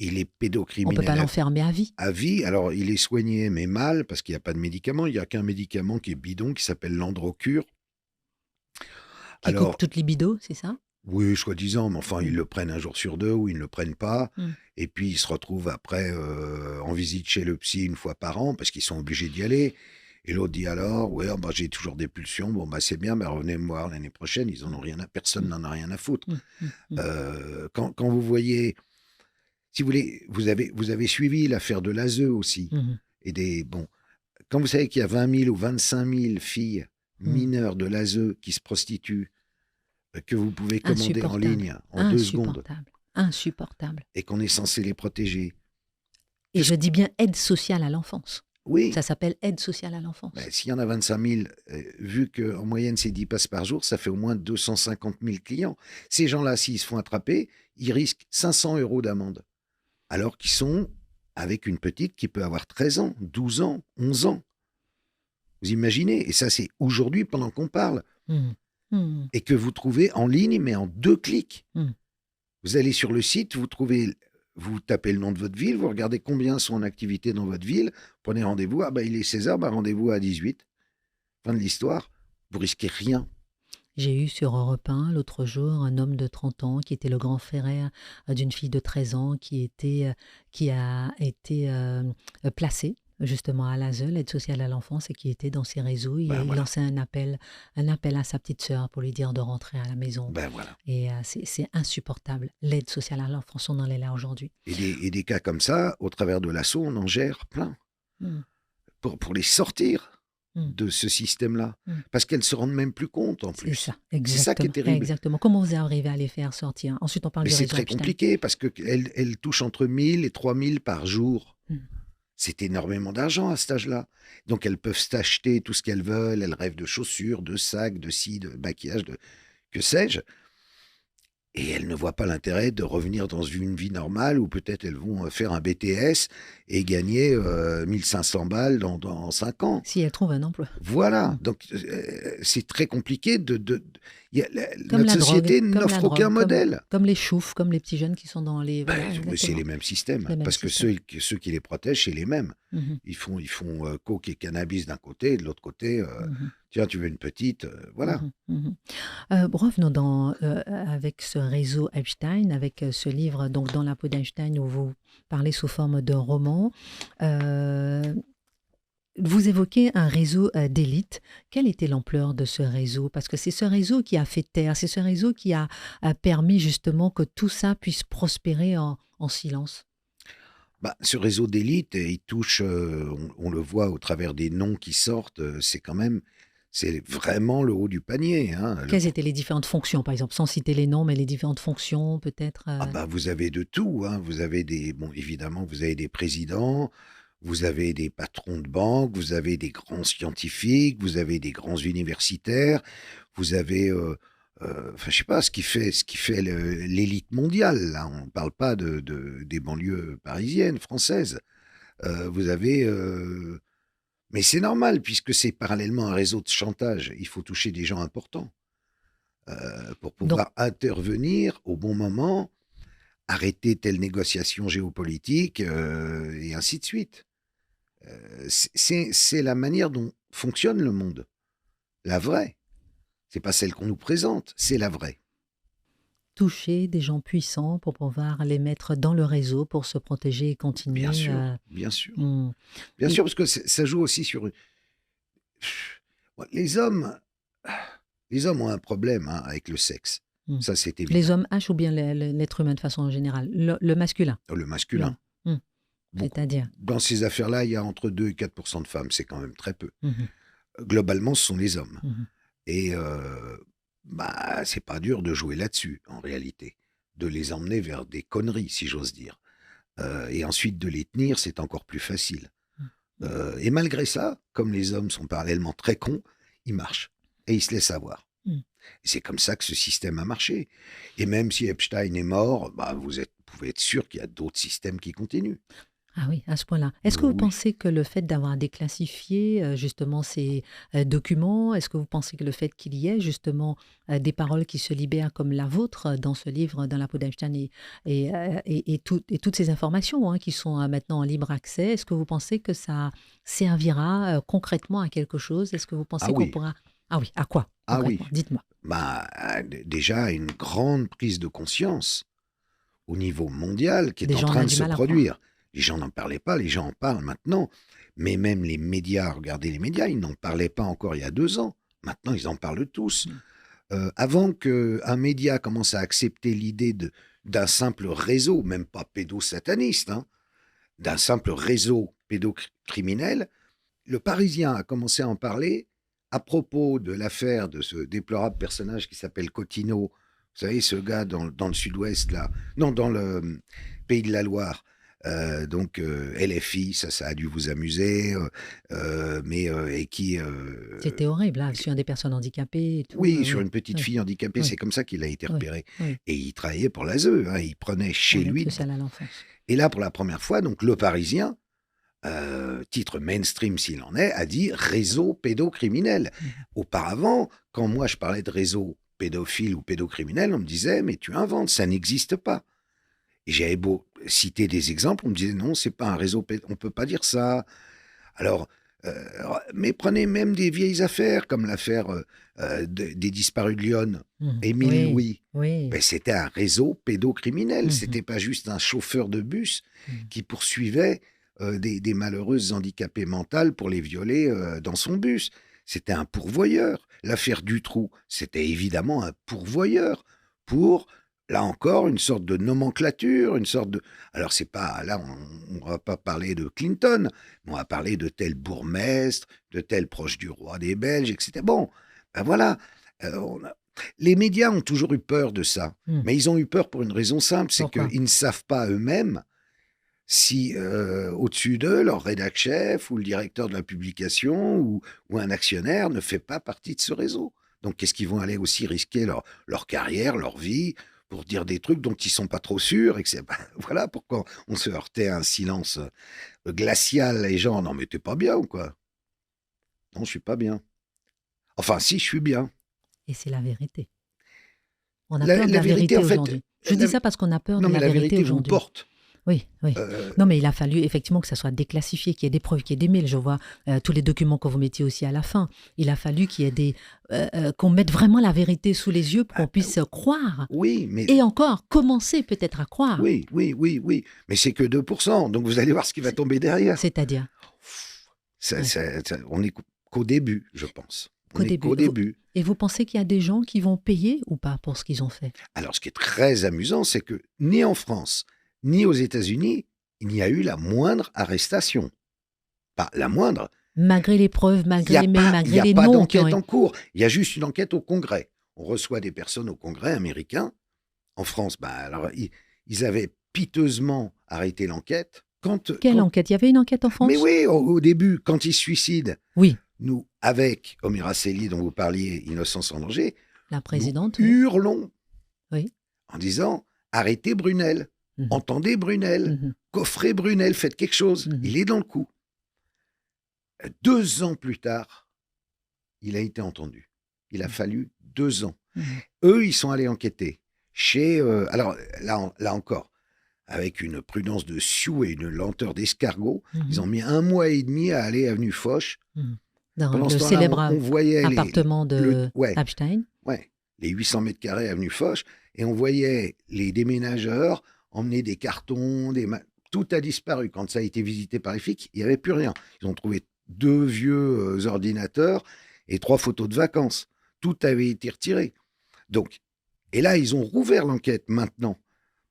Il est On peut pas pédocriminel l'enfermer à vie. à vie. Alors, il est soigné, mais mal, parce qu'il n'y a pas de médicament. Il n'y a qu'un médicament qui est bidon, qui s'appelle l'Androcure. Qui coupe Alors, toute libido, c'est ça? oui, soi-disant, mais enfin, ils Mmh. le prennent un jour sur deux ou ils ne le prennent pas. Mmh. Et puis, ils se retrouvent après en visite chez le psy une fois par an parce qu'ils sont obligés d'y aller. Et l'autre dit alors, ouais, bah, j'ai toujours des pulsions. Bon, bah, c'est bien, mais revenez me voir l'année prochaine. Ils en ont rien à, personne Mmh. n'en a rien à foutre. Mmh. Mmh. Mmh. Quand vous voyez, si vous voulez, vous avez suivi l'affaire de l'ASE aussi. Mmh. Et bon, quand vous savez qu'il y a 20 000 ou 25 000 filles Mmh. mineures de l'ASE qui se prostituent, que vous pouvez commander en Insupportable. ligne en 2 secondes Insupportable. Insupportable. et qu'on est censé les protéger. Et Qu'est-ce je dis bien aide sociale à l'enfance. Oui, Ça s'appelle aide sociale à l'enfance. s'il y en a 25 000, vu qu'en moyenne c'est 10 passes par jour, ça fait au moins 250 000 clients. Ces gens-là, s'ils se font attraper, ils risquent 500 € d'amende, alors qu'ils sont avec une petite qui peut avoir 13 ans, 12 ans, 11 ans. Vous imaginez? Et ça, c'est aujourd'hui pendant qu'on parle. Mmh. Mmh. Et que vous trouvez en ligne, mais en 2 clics. Mmh. Vous allez sur le site, vous tapez le nom de votre ville, vous regardez combien sont en activité dans votre ville, prenez rendez-vous, ah bah il est 16h, bah rendez-vous à 18. Fin de l'histoire, vous risquez rien. J'ai eu sur Europe 1 l'autre jour un homme de 30 ans qui était le grand frère d'une fille de 13 ans qui a été placée justement à l'ASE, l'aide sociale à l'enfance, et qui était dans ses réseaux. Ben Il voilà, lançait un appel à sa petite sœur pour lui dire de rentrer à la maison. ben voilà. Et c'est insupportable. L'aide sociale à l'enfance, on en est là aujourd'hui. Et des cas comme ça, au travers de l'assaut, on en gère plein. Mm, Pour les sortir mm, de ce système-là. mm. Parce qu'elles se rendent même plus compte en C'est plus. ça, C'est ça qui est exactement. terrible. Exactement. Comment vous arrivez à les faire sortir? Ensuite, on parle Mais du c'est réseau très Epstein. compliqué parce qu'elles touchent entre 1000 et 3000 par jour. Mm. C'est énormément d'argent à cet âge-là. Donc elles peuvent s'acheter tout ce qu'elles veulent. Elles rêvent de chaussures, de sacs, de ci, de maquillage, de que sais-je. Et elles ne voient pas l'intérêt de revenir dans une vie normale où peut-être elles vont faire un BTS et gagner 1500 balles dans 5 ans. Si elle trouve un emploi. Voilà. Donc c'est très compliqué Comme notre la drogue, société comme la n'offre drogue, aucun modèle. comme les choufs, comme les petits jeunes qui sont dans les... Ben, Voilà, mais c'est exactement. les mêmes systèmes. Les mêmes Parce que systèmes. ceux qui les protègent, c'est les mêmes. Mhm, Ils font coke et cannabis d'un côté, et de l'autre côté, mhm, tiens, tu veux une petite, voilà. mhm, mhm. Revenons avec ce réseau Epstein, avec ce livre, donc Dans la peau d'Einstein, où vous parlez sous forme de roman. Euh, Vous évoquez un réseau d'élite. Quelle était l'ampleur de ce réseau? Parce que c'est ce réseau qui a fait taire, c'est ce réseau qui a permis justement que tout ça puisse prospérer en silence. Bah, ce réseau d'élite, il touche, on le voit au travers des noms qui sortent, c'est vraiment le haut du panier, hein. Quelles étaient les différentes fonctions, par exemple, sans citer les noms, mais les différentes fonctions peut-être Ah bah, vous avez de tout, hein. Vous avez évidemment, vous avez des présidents, vous avez des patrons de banque, vous avez des grands scientifiques, vous avez des grands universitaires, vous avez, enfin, je sais pas, ce qui fait l'élite mondiale, là. On ne parle pas des banlieues parisiennes, françaises. Vous avez, mais c'est normal puisque c'est parallèlement un réseau de chantage. Il faut toucher des gens importants, pour Donc, pouvoir intervenir au bon moment, arrêter telle négociation géopolitique, et ainsi de suite. C'est la manière dont fonctionne le monde, la vraie. C'est pas celle qu'on nous présente, c'est la vraie. toucher des gens puissants pour pouvoir les mettre dans le réseau pour se protéger et Bien continuer. sûr, bien sûr. Hmm. Bien Et sûr, parce que ça joue aussi sur... Ouais, les hommes ont un problème, hein, avec le sexe. hmm. Ça, c'est Les évident. hommes H ou bien l'être humain de façon générale? Le masculin, Le l'homme. masculin, Hmm. beaucoup. C'est-à-dire? Dans ces affaires-là, il y a entre 2 et 4% de femmes, c'est quand même très peu. Mhm, Globalement, ce sont les hommes. mhm. Et bah, c'est pas dur de jouer là-dessus, en réalité. De les emmener vers des conneries, si j'ose dire. Et ensuite, de les tenir, c'est encore plus facile. Et malgré ça, comme les hommes sont parallèlement très cons, ils marchent. Et ils se laissent avoir. Mm. Et c'est comme ça que ce système a marché. Et même si Epstein est mort, bah, vous pouvez être sûr qu'il y a d'autres systèmes qui continuent. Ah oui, à ce point-là. Est-ce que vous Oui. pensez que le fait d'avoir déclassifié justement ces documents, est-ce que vous pensez que le fait qu'il y ait justement des paroles qui se libèrent comme la vôtre dans ce livre, Dans la peau d'Einstein, et toutes ces informations, hein, qui sont maintenant en libre accès, est-ce que vous pensez que ça servira concrètement à quelque chose? Est-ce que vous pensez Ah qu'on oui, pourra... Ah oui, à quoi ah concrètement? oui. Dites-moi. Bah, déjà, une grande prise de conscience au niveau mondial qui est Des en gens, on train a de du se mal à croire. produire. Les gens n'en parlaient pas, les gens en parlent maintenant. Mais même les médias, regardez les médias, ils n'en parlaient pas encore il y a 2 ans. Maintenant, ils en parlent tous. Mm. Avant qu'un média commence à accepter l'idée d'un simple réseau, même pas pédosataniste, hein, d'un simple réseau pédocriminel, le Parisien a commencé à en parler à propos de l'affaire de ce déplorable personnage qui s'appelle Cottineau. Vous savez, ce gars dans le sud-ouest, là, non, dans le pays de la Loire, LFI, ça a dû vous amuser, et qui... C'était horrible, hein, sur des personnes handicapées et tout. oui, sur Oui, une petite oui, fille handicapée, oui, c'est comme ça qu'il a été oui, repéré. oui. Et il travaillait pour l'ASE, hein, il prenait chez Pour l'aide lui. sociale à l'enfance. Et là, pour la première fois, donc Le Parisien, titre mainstream s'il en est, a dit réseau pédocriminel. Mhm. Auparavant, quand moi je parlais de réseau pédophile ou pédocriminel, on me disait mais tu inventes, ça n'existe pas. Et j'avais beau citer des exemples, on me disait non, c'est pas un réseau, on peut pas dire ça. Alors, mais prenez même des vieilles affaires comme l'affaire des disparus de Lyon, Émile Oui, Louis. oui. Ben, c'était un réseau pédocriminel. Mhm. C'était pas juste un chauffeur de bus Mhm. qui poursuivait des malheureuses handicapées mentales pour les violer dans son bus. C'était un pourvoyeur. L'affaire Dutroux, c'était évidemment un pourvoyeur pour, là encore, une sorte de nomenclature, une sorte de... Alors, c'est pas... Là, on va pas parler de Clinton, mais on va parler de tel bourgmestre, de tel proche du roi des Belges, etc. Bon, ben voilà. Les médias ont toujours eu peur de ça, mais ils ont eu peur pour une raison simple, c'est Pourquoi? qu'ils ne savent pas eux-mêmes si au-dessus d'eux, leur rédac chef ou le directeur de la publication ou un actionnaire ne fait pas partie de ce réseau. Donc qu'est-ce qu'ils vont aller aussi risquer leur carrière, leur vie, pour dire des trucs dont ils ne sont pas trop sûrs et que c'est, voilà pourquoi on se heurtait à un silence glacial, les gens, non mais t'es pas bien ou quoi? Non, je suis pas bien. Enfin si, je suis bien. Et c'est la vérité. On a La peur de la vérité en fait, aujourd'hui. Je dis ça parce qu'on a peur non de mais la la vérité vérité vous aujourd'hui. porte. Oui, oui. Euh, Non, mais il a fallu effectivement que ça soit déclassifié, qu'il y ait des preuves, qu'il y ait des mails. Je vois tous les documents que vous mettiez aussi à la fin. Il a fallu qu'il y ait qu'on mette vraiment la vérité sous les yeux pour qu'on puisse croire. oui, mais Et encore, commencer peut-être à croire. oui, mais c'est que 2%, donc vous allez voir ce qui va tomber derrière. C'est-à-dire Ouais. On n'est qu'au début, je pense. qu'au On est qu'au début. début. Et vous pensez qu'il y a des gens qui vont payer ou pas pour ce qu'ils ont fait? Alors, ce qui est très amusant, c'est que ni en France, ni aux États-Unis, il n'y a eu la moindre arrestation. Pas la moindre. Malgré les preuves, Il n'y malgré a les mails, pas, il malgré y a les pas noms qui d'enquête ont en cours. Il y a juste une enquête au Congrès. On reçoit des personnes au Congrès américain. En France, alors, ils avaient piteusement arrêté l'enquête. Quelle enquête? Il y avait une enquête en France? Mais oui, au début, quand ils se suicident, Oui, nous, avec Omira Sely, dont vous parliez, Innocence en danger, la présidente. nous Oui. hurlons Oui. en disant arrêtez Brunel, Mhm. entendez Brunel, Mhm. coffrez Brunel, faites quelque chose. Mhm. Il est dans le coup. 2 ans plus tard, il a été entendu. Il a fallu 2 ans. Mhm. Eux, ils sont allés enquêter chez. Alors là encore, avec une prudence de sioux et une lenteur d'escargot, Mhm. ils ont mis 1 mois et demi à aller avenue Foch. Mhm. Dans Pendant le ce temps-là, célèbre on voyait appartement de ouais, Epstein. les 800 mètres carrés avenue Foch, et on voyait les déménageurs emmener des cartons, tout a disparu. Quand ça a été visité par les flics, il n'y avait plus rien. Ils ont trouvé 2 vieux ordinateurs et 3 photos de vacances. Tout avait été retiré. Donc, et là, ils ont rouvert l'enquête maintenant,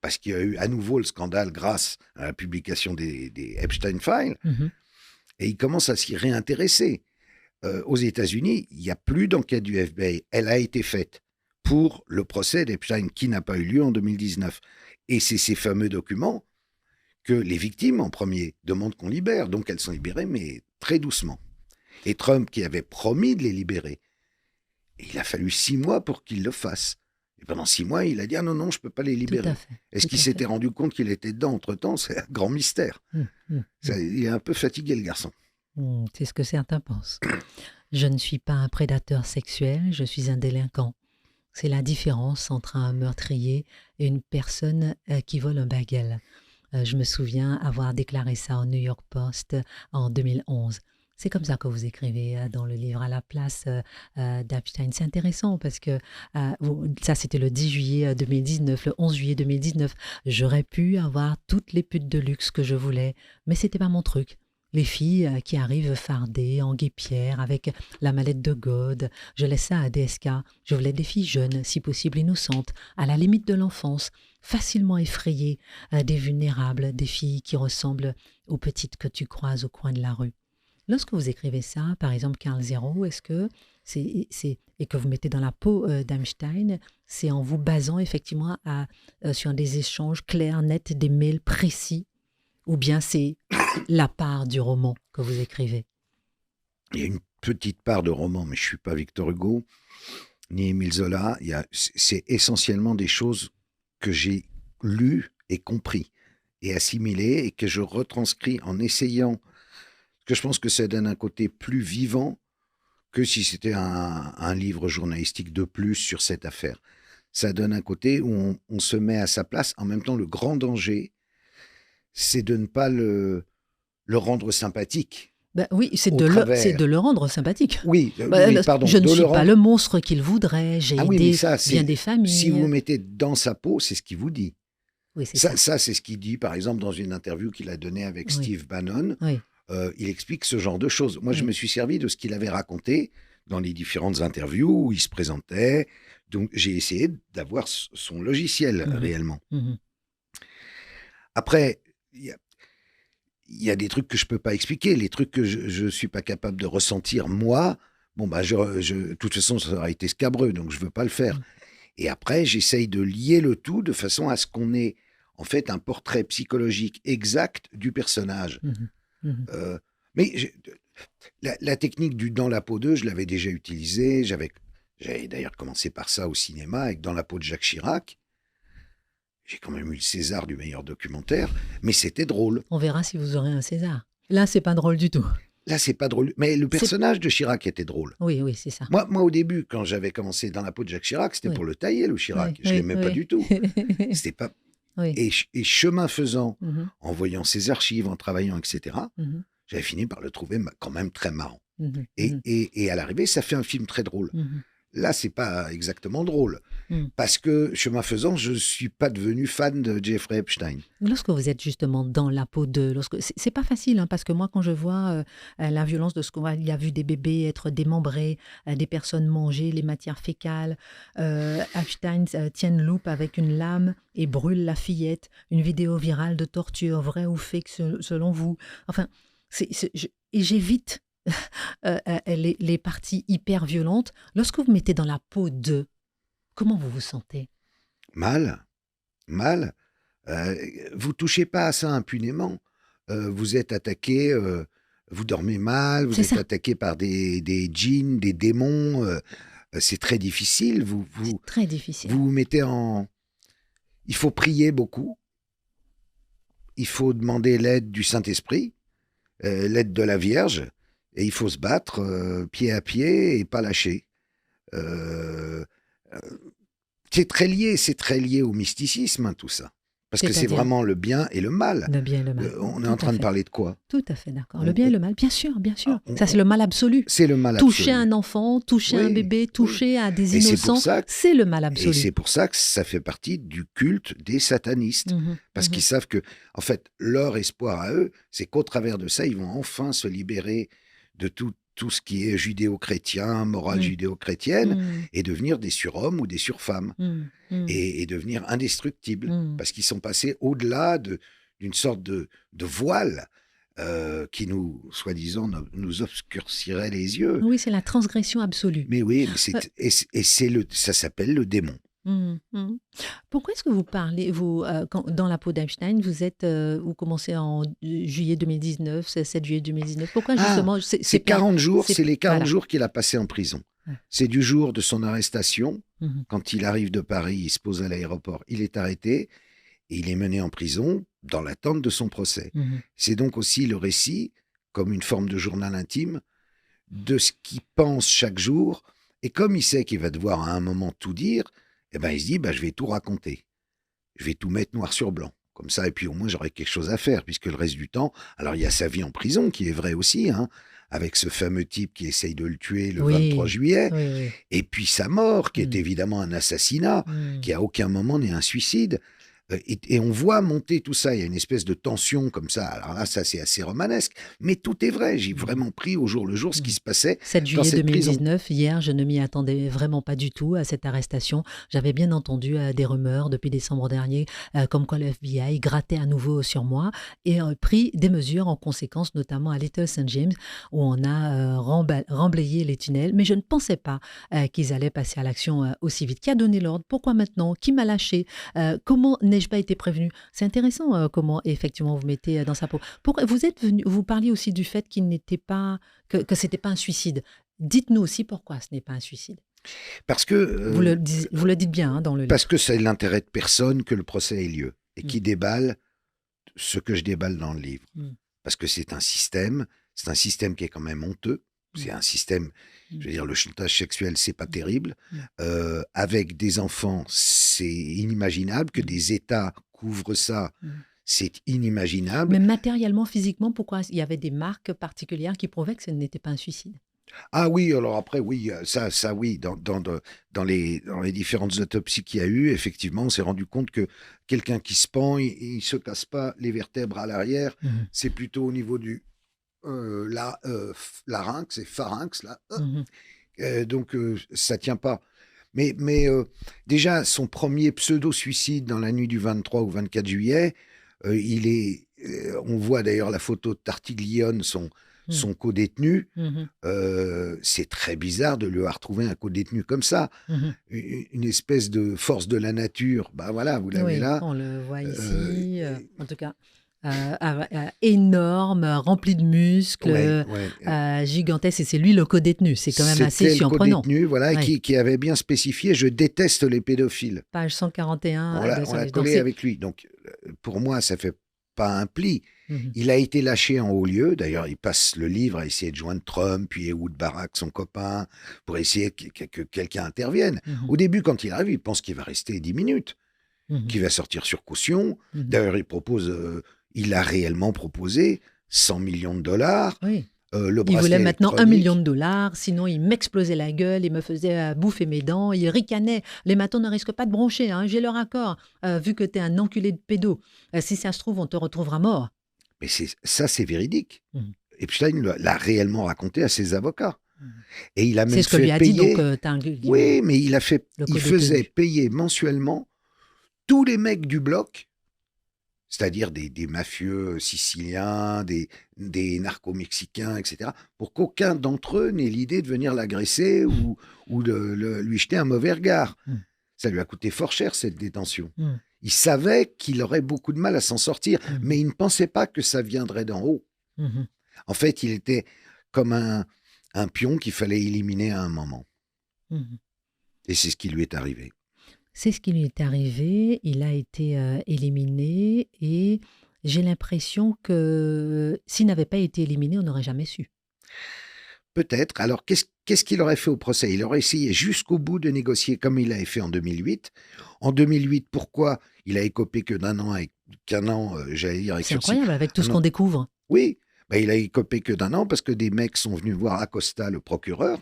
parce qu'il y a eu à nouveau le scandale grâce à la publication des Epstein Files, Mhm. et ils commencent à s'y réintéresser. Aux États-Unis, il n'y a plus d'enquête du FBI. Elle a été faite pour le procès d'Epstein qui n'a pas eu lieu en 2019. Et c'est ces fameux documents que les victimes, en premier, demandent qu'on libère. Donc elles sont libérées, mais très doucement. Et Trump, qui avait promis de les libérer, il a fallu 6 mois pour qu'il le fasse. Et pendant 6 mois, il a dit « Ah non, non, je ne peux pas les Tout libérer à » fait. Est-ce tout qu'il à s'était fait. rendu compte qu'il était dedans entre-temps? C'est un grand mystère. Il est un peu fatigué, le garçon. C'est ce que certains pensent. Je ne suis pas un prédateur sexuel, je suis un délinquant. C'est la différence entre un meurtrier et une personne qui vole un bagel. Je me souviens avoir déclaré ça au New York Post en 2011. C'est comme ça que vous écrivez dans le livre, à la place d'Epstein. C'est intéressant parce que ça, c'était le 10 juillet 2019, le 11 juillet 2019. J'aurais pu avoir toutes les putes de luxe que je voulais, mais c'était pas mon truc. Les filles qui arrivent fardées, en guêpière, avec la mallette de God, je laisse ça à DSK. Je voulais des filles jeunes, si possible innocentes, à la limite de l'enfance, facilement effrayées, des vulnérables, des filles qui ressemblent aux petites que tu croises au coin de la rue. Lorsque vous écrivez ça, par exemple Carl Zero, est-ce que et que vous mettez dans la peau d'Einstein, c'est en vous basant effectivement sur des échanges clairs, nets, des mails précis, Ou bien c'est la part du roman que vous écrivez? Il y a une petite part de roman, mais je ne suis pas Victor Hugo, ni Émile Zola. C'est essentiellement des choses que j'ai lues et compris et assimilées et que je retranscris en essayant. Parce que je pense que ça donne un côté plus vivant que si c'était un livre journalistique de plus sur cette affaire. Ça donne un côté où on se met à sa place. En même temps, le grand danger, c'est de ne pas le rendre sympathique. Ben oui, c'est Au de travers. le rendre sympathique. Oui, Ben, oui, pardon. je ne de suis le pas rendre. le monstre qu'il voudrait, j'ai Ah oui, mais aidé ça, bien des si vous familles. mettez dans sa peau, c'est ce qu'il vous dit. Oui, c'est Ça, ça. c'est ce qu'il dit, par exemple, dans une interview qu'il a donnée avec Oui, Steve Bannon. oui, Il explique ce genre de choses. Moi, je oui. me suis servi de ce qu'il avait raconté dans les différentes interviews où il se présentait. Donc, j'ai essayé d'avoir son logiciel Mhm, réellement. mhm. Après, il y a des trucs que je peux pas expliquer, les trucs que je suis pas capable de ressentir moi. Bon, bah, de toute façon, ça aurait été scabreux, donc je veux pas le faire. Mm. Et après, j'essaye de lier le tout de façon à ce qu'on ait en fait un portrait psychologique exact du personnage. Mhm, mhm. Euh, mais la technique du Dans la peau 2, je l'avais déjà utilisée. J'avais d'ailleurs commencé par ça au cinéma avec Dans la peau de Jacques Chirac. J'ai quand même eu le César du meilleur documentaire, mais c'était drôle. On verra si vous aurez un César. Là, c'est pas drôle du tout. Là, c'est pas drôle. Mais le C'est... personnage de Chirac était drôle. Oui, oui, c'est ça. Moi, au début, quand j'avais commencé Dans la peau de Jacques Chirac, c'était Oui, pour le tailler, le Chirac. oui, Je oui, l'aimais pas oui. du tout. C'était pas... Oui. Et chemin faisant, Mhm, en voyant ses archives, en travaillant, etc., mhm, j'avais fini par le trouver quand même très marrant. mhm, Et, mhm, et, et à l'arrivée, ça fait un film très drôle. mhm, Là, c'est pas exactement drôle. mhm. Parce que, chemin faisant, je suis pas devenu fan de Jeffrey Epstein. Lorsque vous êtes justement dans la peau de... C'est pas facile, hein, parce que moi, quand je vois la violence de ce qu'on voit, il y a vu des bébés être démembrés, des personnes manger les matières fécales, Epstein tient une loupe avec une lame et brûle la fillette, une vidéo virale de torture, vraie ou fake selon vous. Enfin, et j'évite les parties hyper violentes. Lorsque vous mettez dans la peau de... Comment vous vous sentez? Mal, mal. Vous touchez pas à ça impunément. Vous êtes attaqué, vous dormez mal, vous C'est êtes ça, attaqué par des djinns, des démons. C'est très difficile. c'est très difficile. Vous mettez en... Il faut prier beaucoup. Il faut demander l'aide du Saint-Esprit, l'aide de la Vierge. Et il faut se battre pied à pied et pas lâcher. Euh, c'est très lié au mysticisme, hein, tout ça. Parce que c'est C'est-à-dire vraiment le bien et le mal. le bien et le mal. On est Tout en train à de fait. parler de quoi? Tout à fait d'accord. Le bien et le mal, bien sûr, bien sûr. on- Ça, c'est le mal absolu. C'est le mal Toucher absolu. un enfant, toucher un Oui, bébé, oui. toucher à des Et c'est pour innocents, ça, c'est le mal et absolu. c'est pour ça que ça fait partie du culte des satanistes. Mhm, Parce mhm, qu'ils savent que, en fait, leur espoir à eux, c'est qu'au travers de ça, ils vont enfin se libérer de tout ce qui est judéo-chrétien, morale mhm, judéo-chrétienne, mhm, et devenir des surhommes ou des surfemmes, mhm, mhm, et devenir indestructibles, mhm. parce qu'ils sont passés au-delà d'une sorte de voile qui soi-disant, nous obscurcirait les yeux. Oui, c'est la transgression absolue. Mais oui, Euh, ça s'appelle le démon. mhm, mhm. Pourquoi est-ce que vous parlez, dans la peau d'Einstein, vous commencez en juillet 2019, c'est 7 juillet 2019. Pourquoi Ah, justement, c'est 40 jours, c'est les 40 voilà. jours qu'il a passé en prison. Ouais. C'est du jour de son arrestation. Mhm, Quand il arrive de Paris, il se pose à l'aéroport, il est arrêté et il est mené en prison dans l'attente de son procès. mhm, C'est donc aussi le récit, comme une forme de journal intime, de ce qu'il pense chaque jour. Et comme il sait qu'il va devoir à un moment tout dire, eh ben, il se dit, je vais tout raconter. Je vais tout mettre noir sur blanc. Comme ça, et puis au moins j'aurai quelque chose à faire, puisque le reste du temps, alors il y a sa vie en prison qui est vraie aussi, hein, avec ce fameux type qui essaye de le tuer le 23 Oui, juillet, oui, oui. et puis sa mort, qui est Mhm, évidemment un assassinat, mhm, qui à aucun moment n'est un suicide. Et on voit monter tout ça, il y a une espèce de tension comme ça. Alors là, ça c'est assez romanesque, mais tout est vrai. J'ai vraiment pris au jour le jour ce qui se passait 7 dans juillet cette prison. 2019, hier, je ne m'y attendais vraiment pas du tout à cette arrestation. J'avais bien entendu des rumeurs depuis décembre dernier, comme quoi le FBI grattait à nouveau sur moi et pris des mesures en conséquence, notamment à Little St. James, où on a remblayé les tunnels. Mais je ne pensais pas qu'ils allaient passer à l'action aussi vite. Qui a donné l'ordre? Pourquoi maintenant? Qui m'a lâché? Comment n'ai-je n'ai-je pas été prévenu? C'est intéressant comment effectivement vous mettez dans sa peau. Vous parliez aussi du fait qu'il n'était pas, que c'était pas un suicide. Dites-nous aussi pourquoi ce n'est pas un suicide. Parce que, Vous le dites bien dans le parce livre. que c'est l'intérêt de personne que le procès ait lieu et Mm. qui déballe ce que je déballe dans le livre. Mm. Parce que c'est un système qui est quand même honteux. Mm. C'est un système, Mm. je veux dire, le chantage sexuel, c'est pas terrible. Mm. Avec des enfants, c'est inimaginable. Que Mm. des États couvrent ça, Mm. c'est inimaginable. Mais matériellement, physiquement, pourquoi il y avait des marques particulières qui prouvaient que ce n'était pas un suicide? Ah oui, alors après, oui, ça oui, dans les différentes autopsies qu'il y a eu, effectivement, on s'est rendu compte que quelqu'un qui se pend, il se casse pas les vertèbres à l'arrière, Mhm. c'est plutôt au niveau du larynx et pharynx, là. Mhm. Donc, ça tient pas. Mais déjà, son premier pseudo-suicide dans la nuit du 23 au 24 juillet, on voit d'ailleurs la photo de Tartiglione, son co-détenu. Mhm. C'est très bizarre de lui avoir trouvé un co-détenu comme ça. Mhm. Une espèce de force de la nature. Ben voilà, vous l'avez Oui, là. on le voit Euh, ici, en tout cas, énorme, rempli de muscles, ouais. gigantesque, et c'est lui le co-détenu. C'est quand même assez C'était le surprenant. co-détenu, voilà, Oui. qui avait bien spécifié, je déteste les pédophiles. Page 141 On l'a collé avec lui. Donc, pour moi, ça fait pas un pli. Mhm. Il a été lâché en haut lieu. D'ailleurs, il passe le livre à essayer de joindre Trump, puis Ehud Barak, son copain, pour essayer que quelqu'un intervienne. Mhm. Au début, quand il arrive, il pense qu'il va rester 10 minutes, Mhm. qu'il va sortir sur caution. Mhm. D'ailleurs, il a réellement proposé 100 millions de dollars. Oui. Le Il bracelet voulait maintenant 1 électronique. million de dollars, sinon il m'explosait la gueule, il me faisait bouffer mes dents, il ricanait. Les matons ne risquent pas de broncher, hein, j'ai leur accord, vu que tu es un enculé de pédo. Si ça se trouve, on te retrouvera mort. Mais ça, c'est véridique. Mhm. Epstein l'a réellement raconté à ses avocats. Mhm. Et il a même C'est ce que fait lui a dit, payer. donc Oui, mais il co-détenu. faisait payer mensuellement tous les mecs du bloc, c'est-à-dire des mafieux siciliens, des narco-mexicains, etc., pour qu'aucun d'entre eux n'ait l'idée de venir l'agresser ou de lui jeter un mauvais regard. Mm. Ça lui a coûté fort cher, cette détention. Mm. Il savait qu'il aurait beaucoup de mal à s'en sortir, mais il ne pensait pas que ça viendrait d'en haut. Mhm. En fait, il était comme un pion qu'il fallait éliminer à un moment. Mhm. Et c'est ce qui lui est arrivé. C'est ce qui lui est arrivé, il a été éliminé et j'ai l'impression que s'il n'avait pas été éliminé, on n'aurait jamais su. Peut-être. Alors, qu'est-ce qu'il aurait fait au procès? Il aurait essayé jusqu'au bout de négocier comme il l'avait fait en 2008. En 2008, pourquoi il a écopé que qu'un an, j'allais dire, avec C'est sursis. incroyable avec tout ce qu'on découvre. Oui, il a écopé que d'un an parce que des mecs sont venus voir Acosta, le procureur,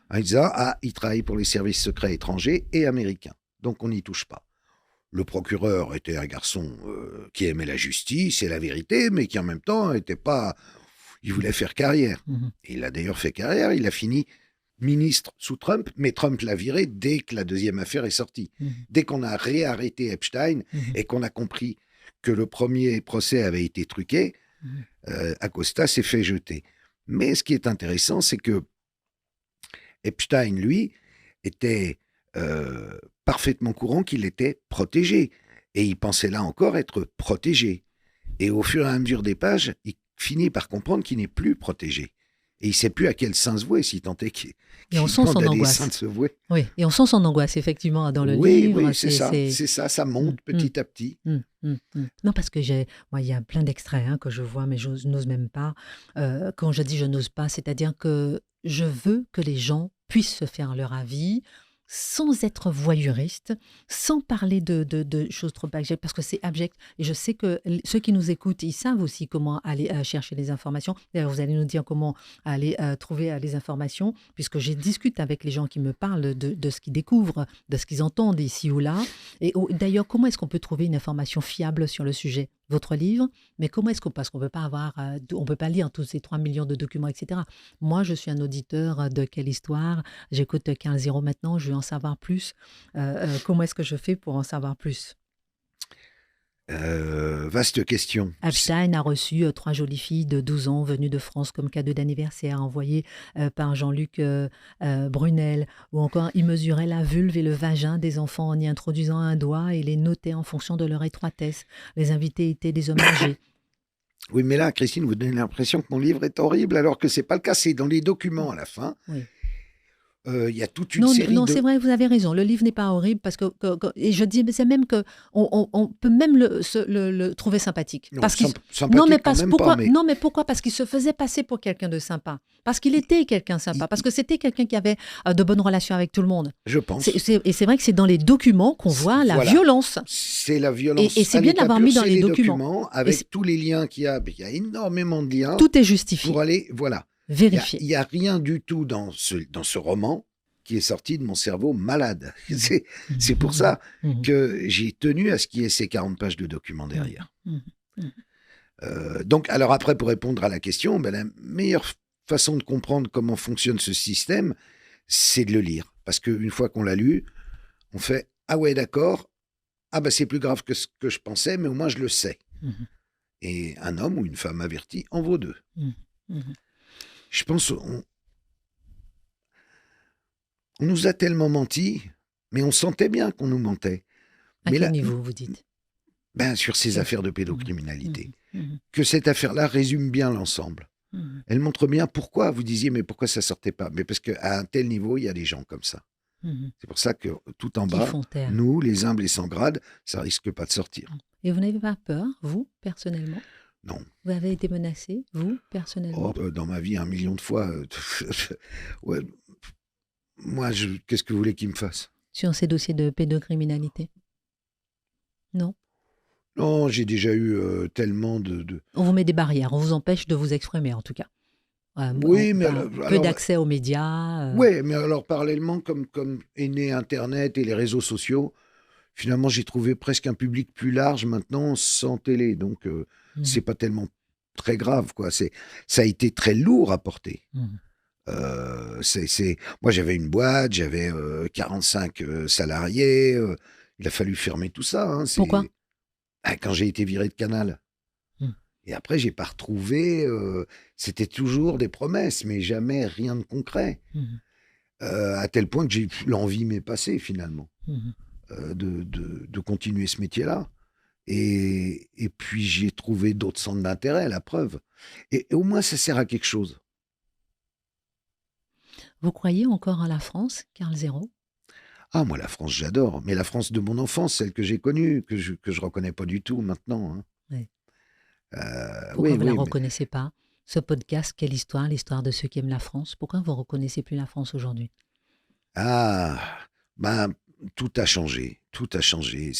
en disant « Ah, il travaille pour les services secrets étrangers et américains, donc on n'y touche pas ». Le procureur était un garçon qui aimait la justice et la vérité, mais qui en même temps n'était pas... Il voulait faire carrière. Mhm. Il a d'ailleurs fait carrière, il a fini ministre sous Trump, mais Trump l'a viré dès que la deuxième affaire est sortie. Mhm. Dès qu'on a réarrêté Epstein Mhm. et qu'on a compris que le premier procès avait été truqué, Acosta s'est fait jeter. Mais ce qui est intéressant, c'est que Epstein, lui, était parfaitement courant qu'il était protégé. Et il pensait là encore être protégé. Et au fur et à mesure des pages, il finit par comprendre qu'il n'est plus protégé. Et il ne sait plus à quel saint se vouer, si tant est qu'il on sent son demande à des angoisse. saints de se vouer. Oui, et on sent son angoisse, effectivement, dans le Oui, livre. oui, c'est ça, ça monte petit à petit. Non, parce que moi, il y a plein d'extraits que je vois, mais je n'ose même pas. Quand je dis je n'ose pas, c'est-à-dire que je veux que les gens puissent se faire leur avis sans être voyeuristes, sans parler de choses trop abjectes, parce que c'est abject. Et je sais que ceux qui nous écoutent, ils savent aussi comment aller chercher les informations. D'ailleurs, vous allez nous dire comment aller trouver les informations, puisque je discute avec les gens qui me parlent de ce qu'ils découvrent, de ce qu'ils entendent ici ou là. Et d'ailleurs, comment est-ce qu'on peut trouver une information fiable sur le sujet? Votre livre, mais comment est-ce qu'on, parce qu'on peut pas avoir, on peut pas lire tous ces 3 millions de documents, etc. Moi, je suis un auditeur de Quelle Histoire, j'écoute 15-0 maintenant, je veux en savoir plus. Comment est-ce que je fais pour en savoir plus? Vaste question. Epstein a reçu 3 jolies filles de 12 ans venues de France comme cadeau d'anniversaire envoyé par Jean-Luc Brunel. Ou encore, il mesurait la vulve et le vagin des enfants en y introduisant un doigt et les notait en fonction de leur étroitesse. Les invités étaient des hommes âgés. Oui, mais là, Christine, vous donnez l'impression que mon livre est horrible, alors que c'est pas le cas. C'est dans les documents à la fin. Oui. Il y a toute une Non, série non, de... c'est vrai, vous avez raison. Le livre n'est pas horrible parce et je dis, mais c'est même que on peut même le trouver sympathique. Non, Parce qu'il, sympathique non, mais quand même pourquoi, pas, mais non, mais pourquoi? Parce qu'il se faisait passer pour quelqu'un de sympa. Parce qu'il était quelqu'un sympa. Parce que c'était quelqu'un qui avait de bonnes relations avec tout le monde. je pense. Et c'est vrai que c'est dans les documents qu'on voit la Voilà. violence. C'est la violence. Et c'est à bien de l'état l'avoir pur, mis dans c'est les documents. avec tous les liens qu'il y a. Il y a énormément de liens Tout est justifié, pour aller... Voilà. vérifié. Il y a rien du tout dans ce roman qui est sorti de mon cerveau malade. C'est pour ça que j'ai tenu à ce qu'il y ait ces 40 pages de documents derrière. Donc, alors après, pour répondre à la question, la meilleure façon de comprendre comment fonctionne ce système, c'est de le lire. Parce qu'une fois qu'on l'a lu, on fait « Ah ouais, d'accord, c'est plus grave que ce que je pensais, mais au moins je le sais. » Et un homme ou une femme avertie en vaut deux. Je pense... On nous a tellement menti, mais on sentait bien qu'on nous mentait. À mais quel là, niveau, vous dites? Sur ces affaires de pédocriminalité. Que cette affaire-là résume bien l'ensemble. Elle montre bien pourquoi, vous disiez, mais pourquoi ça sortait pas? Mais parce qu'à un tel niveau, il y a des gens comme ça. C'est pour ça que tout en bas, nous, les humbles et sans grade, ça risque pas de sortir. Et vous n'avez pas peur, vous, personnellement? Non. Vous avez été menacé, vous, personnellement? Dans ma vie, 1 million de fois. Ouais. Moi, qu'est-ce que vous voulez qu'il me fasse? Sur ces dossiers de pédocriminalité? Non? Non, j'ai déjà eu tellement de... On vous met des barrières, on vous empêche de vous exprimer, en tout cas. Oui, mais peu d'accès aux médias. Oui, mais alors parallèlement, comme est né Internet et les réseaux sociaux, finalement, j'ai trouvé presque un public plus large maintenant sans télé. Donc, c'est pas tellement très grave, quoi. Ça a été très lourd à porter. Moi, j'avais une boîte, j'avais 45 salariés. Il a fallu fermer tout ça. Hein. Pourquoi? Quand j'ai été viré de Canal. Et après, j'ai pas retrouvé... c'était toujours des promesses, mais jamais rien de concret. À tel point que j'ai l'envie m'est passée, finalement, de continuer ce métier-là. Et puis, j'ai trouvé d'autres centres d'intérêt, la preuve. Et au moins, ça sert à quelque chose. Vous croyez encore à la France, Karl Zéro? Ah, moi, la France, j'adore. Mais la France de mon enfance, celle que j'ai connue, que je reconnais pas du tout maintenant. Hein. Oui. Pourquoi vous ne la mais... reconnaissez pas? Ce podcast, quelle histoire? L'histoire de ceux qui aiment la France. Pourquoi vous ne reconnaissez plus la France aujourd'hui? Tout a changé. Tout a changé.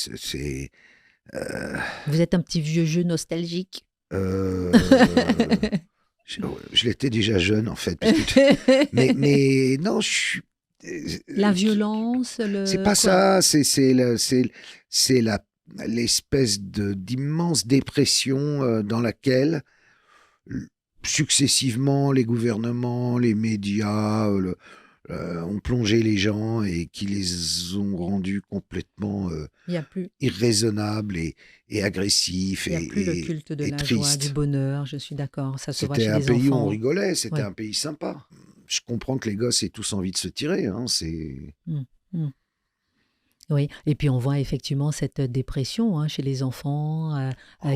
Vous êtes un petit vieux jeu nostalgique. Je l'étais déjà jeune, en fait. mais non, je suis... La violence, c'est pas ça, c'est l'espèce d'immense dépression dans laquelle successivement les gouvernements, les médias ont plongé les gens et qui les ont rendus complètement irraisonnables et agressifs et tristes. Il n'y a plus le culte de la joie, du bonheur, je suis d'accord, ça se voit chez les enfants. C'était un pays où on rigolait, c'était un pays sympa. Je comprends que les gosses aient tous envie de se tirer. Hein, Oui, et puis on voit effectivement cette dépression chez les enfants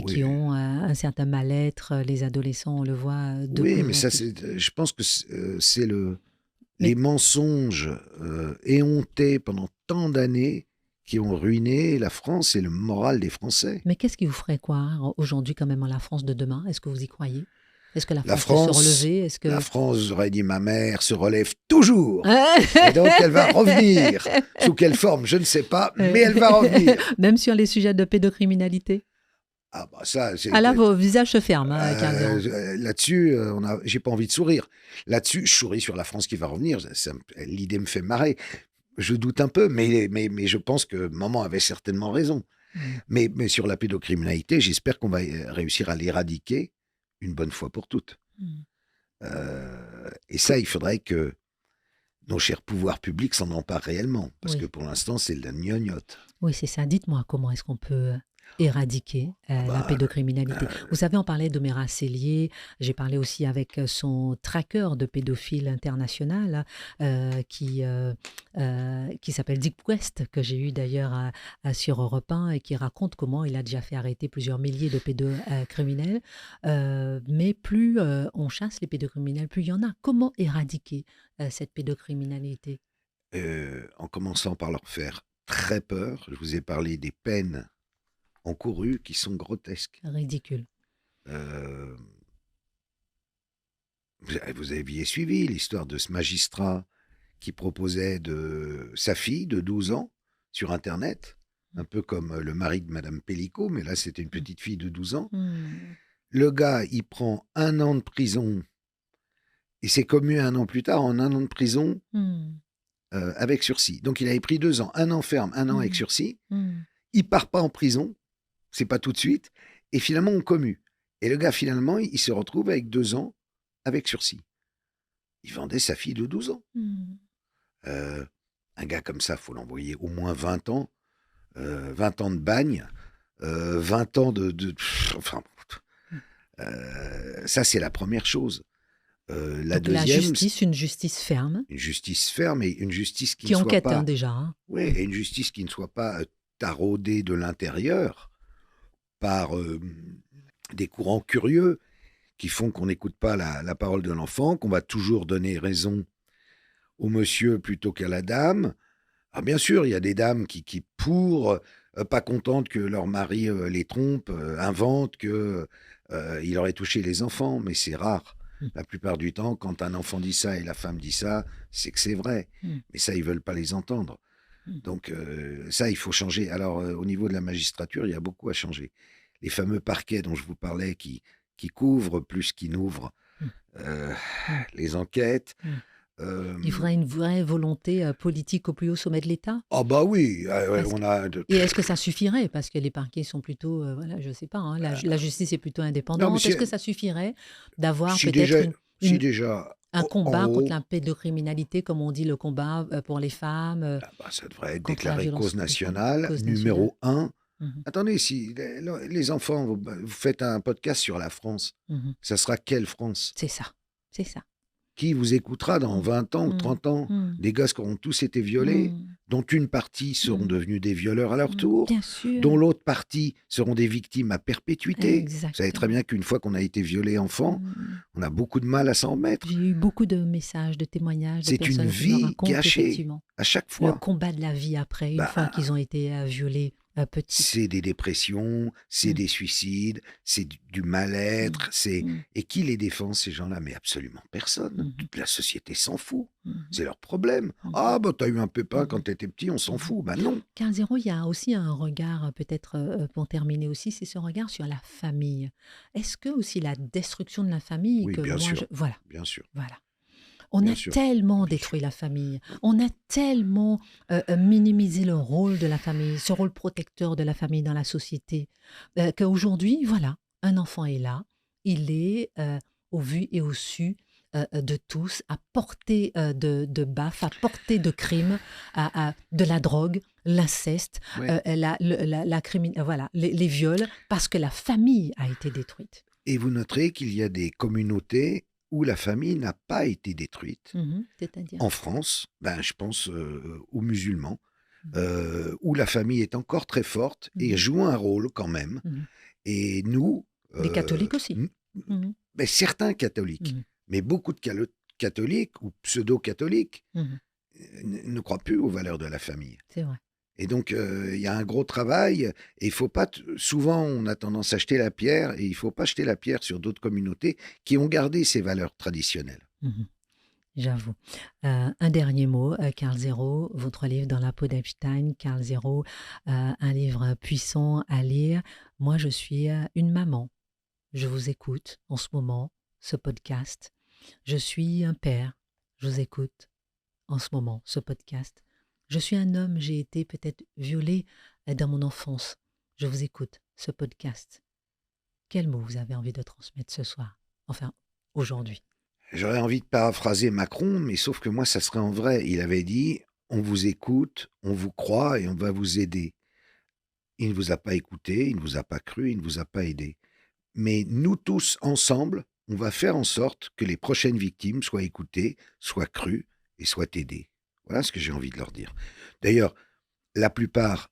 qui ont un certain mal-être. Les adolescents, on le voit de plus en mais ça, plus. je pense que c'est les mensonges éhontés pendant tant d'années qui ont ruiné la France et le moral des Français. Mais qu'est-ce qui vous ferait croire aujourd'hui quand même à la France de demain? Est-ce que vous y croyez? Est-ce que la France peut se relever? La France, j'aurais dit ma mère, se relève toujours. Et donc, elle va revenir. Sous quelle forme, je ne sais pas, mais elle va revenir. Même sur les sujets de pédocriminalité? Là, vos visages se ferment. Là-dessus, j'ai pas envie de sourire. Là-dessus, je souris sur la France qui va revenir. L'idée me fait marrer. Je doute un peu, mais je pense que maman avait certainement raison. Mais sur la pédocriminalité, j'espère qu'on va réussir à l'éradiquer une bonne fois pour toutes. Et ça, il faudrait que nos chers pouvoirs publics s'en emparent réellement, parce que pour l'instant, c'est de la gnognotte. Oui, c'est ça. Dites-moi, comment est-ce qu'on peut éradiquer Ah la bah, pédocriminalité. Vous savez, on parlait d'Oméra Cellier, j'ai parlé aussi avec son tracker de pédophile international qui s'appelle Dick West, que j'ai eu d'ailleurs sur Europe 1 et qui raconte comment il a déjà fait arrêter plusieurs milliers de pédocriminels. Mais plus on chasse les pédocriminels, plus il y en a. Comment éradiquer cette pédocriminalité? en commençant par leur faire très peur, je vous ai parlé des peines encourues qui sont grotesques. Ridicule. Euh, vous aviez suivi l'histoire de ce magistrat qui proposait de sa fille de 12 ans sur Internet, un peu comme le mari de Madame Pellicot, mais là c'était une Mm. petite fille de 12 ans. Mm. Le gars, il prend 1 an de prison, il s'est commu 1 an plus tard en 1 an de prison Mm. avec sursis. Donc il avait pris 2 ans, 1 an ferme, 1 an avec Mm. sursis. Mm. Il part pas en prison, c'est pas tout de suite, et finalement on commue. Et le gars finalement, il se retrouve avec 2 ans avec sursis. Il vendait sa fille de 12 ans. Mm. Un gars comme ça, faut l'envoyer au moins 20 ans, 20 ans de bagne, 20 ans enfin, ça c'est la première chose. La Donc la deuxième, justice, une justice ferme, une justice ferme et une justice qui qui ne soit enquête pas, déjà. Hein. ouais, et une justice qui ne soit pas taraudée de l'intérieur par des courants curieux qui font qu'on n'écoute pas la parole de l'enfant, qu'on va toujours donner raison au monsieur plutôt qu'à la dame. Alors bien sûr, il y a des dames qui pour, pas contentes que leur mari les trompe, inventent que il aurait touché les enfants, mais c'est rare. Mm. La plupart du temps, quand un enfant dit ça et la femme dit ça, c'est que c'est vrai. Mm. Mais ça, ils veulent pas les entendre. Mm. Donc ça, il faut changer. Alors au niveau de la magistrature, il y a beaucoup à changer. Les fameux parquets dont je vous parlais qui couvrent plus qu'ils n'ouvrent Mm. euh, Mm. les enquêtes. Mm. Il faudrait une vraie volonté politique au plus haut sommet de l'État. Ah bah oui, ouais, Parce on a... de- Et est-ce que ça suffirait? Parce que les parquets sont plutôt, voilà, je ne sais pas, hein, la justice est plutôt Non, mais indépendante. Est-ce que ça suffirait d'avoir si peut-être si déjà un en combat contre haut, la pédocriminalité, comme on dit, le combat pour les femmes, ah bah, ça devrait être contre la déclaré violence cause faite aux femmes, nationale, cause nationale? numéro un. Mhm, Attendez, si les enfants, vous faites un podcast sur la France, mhm. ça sera quelle France? C'est ça, c'est ça. Qui vous écoutera dans Mm, 20 ans ou mm, 30 ans? mm, Des gosses qui auront tous été violés, mm, dont une partie seront mm, devenus des violeurs à leur mm. tour, Bien dont sûr, l'autre partie seront des victimes à perpétuité. Vous savez très exactement. bien qu'une fois qu'on a été violé enfant, Mm. on a beaucoup de mal à s'en remettre. J'ai eu beaucoup de messages, de témoignages de C'est une personnes qui me vie racontent gâchée effectivement à chaque le fois. combat de la vie après, une fois Bah, qu'ils ont été violés petites. c'est des dépressions, c'est Mm, des suicides, c'est du mm, mal-être, mm, et qui les défend ces gens-là? Mais absolument personne. mhm, Toute la société s'en fout. mhm, C'est leur problème. mhm, Ah bah t'as eu un pépin quand mhm, t'étais petit, on s'en mhm. fout. Bah non. 15-0, il y a aussi un regard, peut-être pour terminer aussi, c'est ce regard sur la famille. Est-ce que aussi la destruction de la famille, Oui, que bien moi, sûr, voilà, bien sûr, voilà. On bien a sûr, tellement bien sûr. détruit la famille, on a tellement minimisé le rôle de la famille, ce rôle protecteur de la famille dans la société, qu'aujourd'hui, voilà, un enfant est là, il est au vu et au su de tous, à portée de baffe, à portée de crime, de la drogue, l'inceste, Ouais. voilà, les viols, parce que la famille a été détruite. Et vous noterez qu'il y a des communautés où la famille n'a pas été détruite. Mhm, c'est-à-dire. En France, ben, je pense aux musulmans, Mhm, où la famille est encore très forte et mhm, joue un rôle quand même. mhm. Et nous, Les catholiques aussi. Mhm, ben, certains catholiques, mhm, mais beaucoup de catholiques ou pseudo-catholiques mhm. ne croient plus aux valeurs de la famille. C'est vrai. Et donc, il y a un gros travail, et il faut pas... Souvent, on a tendance à jeter la pierre, et il faut pas jeter la pierre sur d'autres communautés qui ont gardé ces valeurs traditionnelles. Mhm. J'avoue. Un dernier mot, Karl Zéro, votre livre Dans la peau d'Epstein, Karl Zéro, un livre puissant à lire. Moi, je suis une maman. Je vous écoute en ce moment, ce podcast. Je suis un père. Je vous écoute en ce moment, ce podcast. Je suis un homme, j'ai été peut-être violé dans mon enfance. Je vous écoute, ce podcast. Quel mot vous avez envie de transmettre ce soir? Enfin, aujourd'hui. J'aurais envie de paraphraser Macron, mais sauf que moi, ça serait en vrai. Il avait dit, on vous écoute, on vous croit et on va vous aider. il ne vous a pas écouté, il ne vous a pas cru, il ne vous a pas aidé. Mais nous tous ensemble, on va faire en sorte que les prochaines victimes soient écoutées, soient crues et soient aidées. Voilà ce que j'ai envie de leur dire. D'ailleurs, la plupart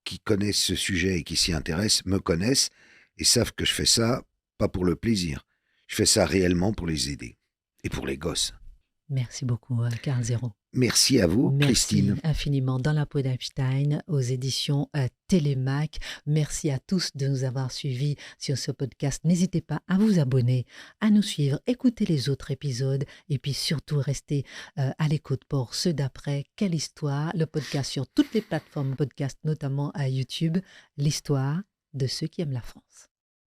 qui connaissent ce sujet et qui s'y intéressent me connaissent et savent que je fais ça pas pour le plaisir. Je fais ça réellement pour les aider et pour les gosses. Merci beaucoup, Karl Zéro. Merci à vous, Merci Christine. infiniment. Dans la peau d'Einstein, aux éditions Télémac. Merci à tous de nous avoir suivis sur ce podcast. N'hésitez pas à vous abonner, à nous suivre, écouter les autres épisodes et puis surtout rester à l'écoute pour ceux d'après. Quelle histoire? Le podcast sur toutes les plateformes podcast, notamment à YouTube. L'histoire de ceux qui aiment la France.